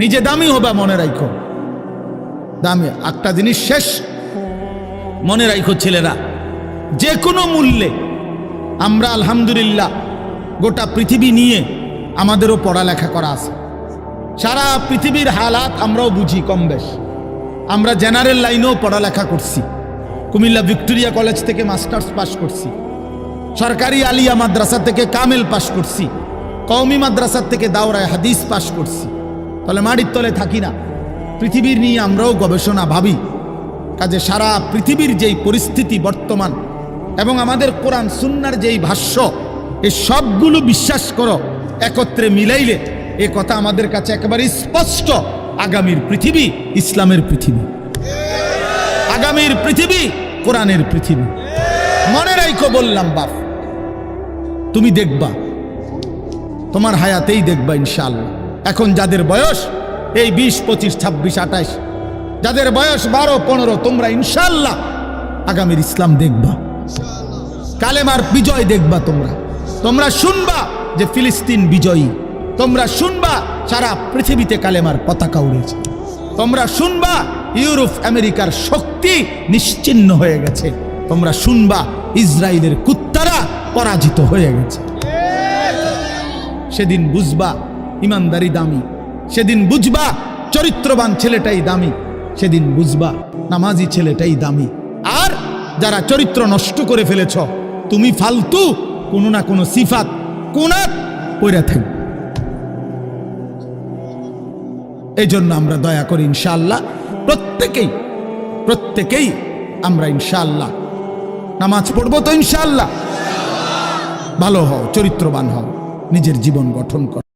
নিজে দামি হবা, মনে রাখো দামি। একটা জিনিস শেষ মনে রাখো ছেলেরা, যে কোনো মূল্যে আমরা আলহামদুলিল্লাহ গোটা পৃথিবী নিয়ে আমাদেরও পড়ালেখা করা আছে। সারা পৃথিবীর হালাত আমরাও বুঝি কম বেশ। আমরা জেনারেল লাইনেও পড়ালেখা করছি, কুমিল্লা ভিক্টোরিয়া কলেজ থেকে মাস্টার্স পাস করছি, সরকারি আলিয়া মাদ্রাসা থেকে কামেল পাস করছি, কওমি মাদ্রাসা থেকে দাওরায়ে হাদিস পাস করছি। তাহলে মাটির তলে থাকি না, পৃথিবীর নিয়ে আমরাও গবেষণা ভাবি। কাজে সারা পৃথিবীর যেই পরিস্থিতি বর্তমান এবং আমাদের কোরআন সুন্নাহর যেই ভাষ্য, এই সবগুলো বিশ্বাস করো, একত্রে মিলাইলে এ কথা আমাদের কাছে একেবারে স্পষ্ট। আগামীর পৃথিবী ইসলামের পৃথিবী, আগামীর পৃথিবী কোরআনের পৃথিবী। মনে রাখো বললাম বাপ, তুমি দেখবা, তোমার হায়াতেই দেখবা ইনশাআল্লাহ। এখন যাদের বয়স এই 20, 25, 26, 28, যাদের বয়স 12, 15, তোমরা ইনশাআল্লাহ আগামীর ইসলাম দেখবা, কালেমার বিজয় দেখবা। তোমরা শুনবা যে ফিলিস্তিন বিজয়ী, তোমরা শুনবা সারা পৃথিবীতে কালেমার পতাকা উড়েছে, তোমরা শুনবা ইউরোপ আমেরিকার শক্তি নিশ্চিহ্ন হয়ে গেছে, তোমরা শুনবা ইসরায়েলের কুত্তারা পরাজিত হয়ে গেছে। সেদিন বুঝবা ইমানদারি দামি, সেদিন বুঝবা চরিত্রবান ছেলেটাই দামি, সেদিন বুঝবা নামাজি ছেলেটাই দামি। আর যারা চরিত্র নষ্ট করে ফেলেছ, তুমি ফালতু কোনো না কোনো সিফাত কুনাত পড়ে থাকবে। এই জন্য আমরা দয়া করি ইনশাআল্লাহ প্রত্যেকেই আমরা ইনশাআল্লাহ নামাজ পড়বো তো ইনশাআল্লাহ। ভালো হও, চরিত্রবান হও, নিজের জীবন গঠন করো।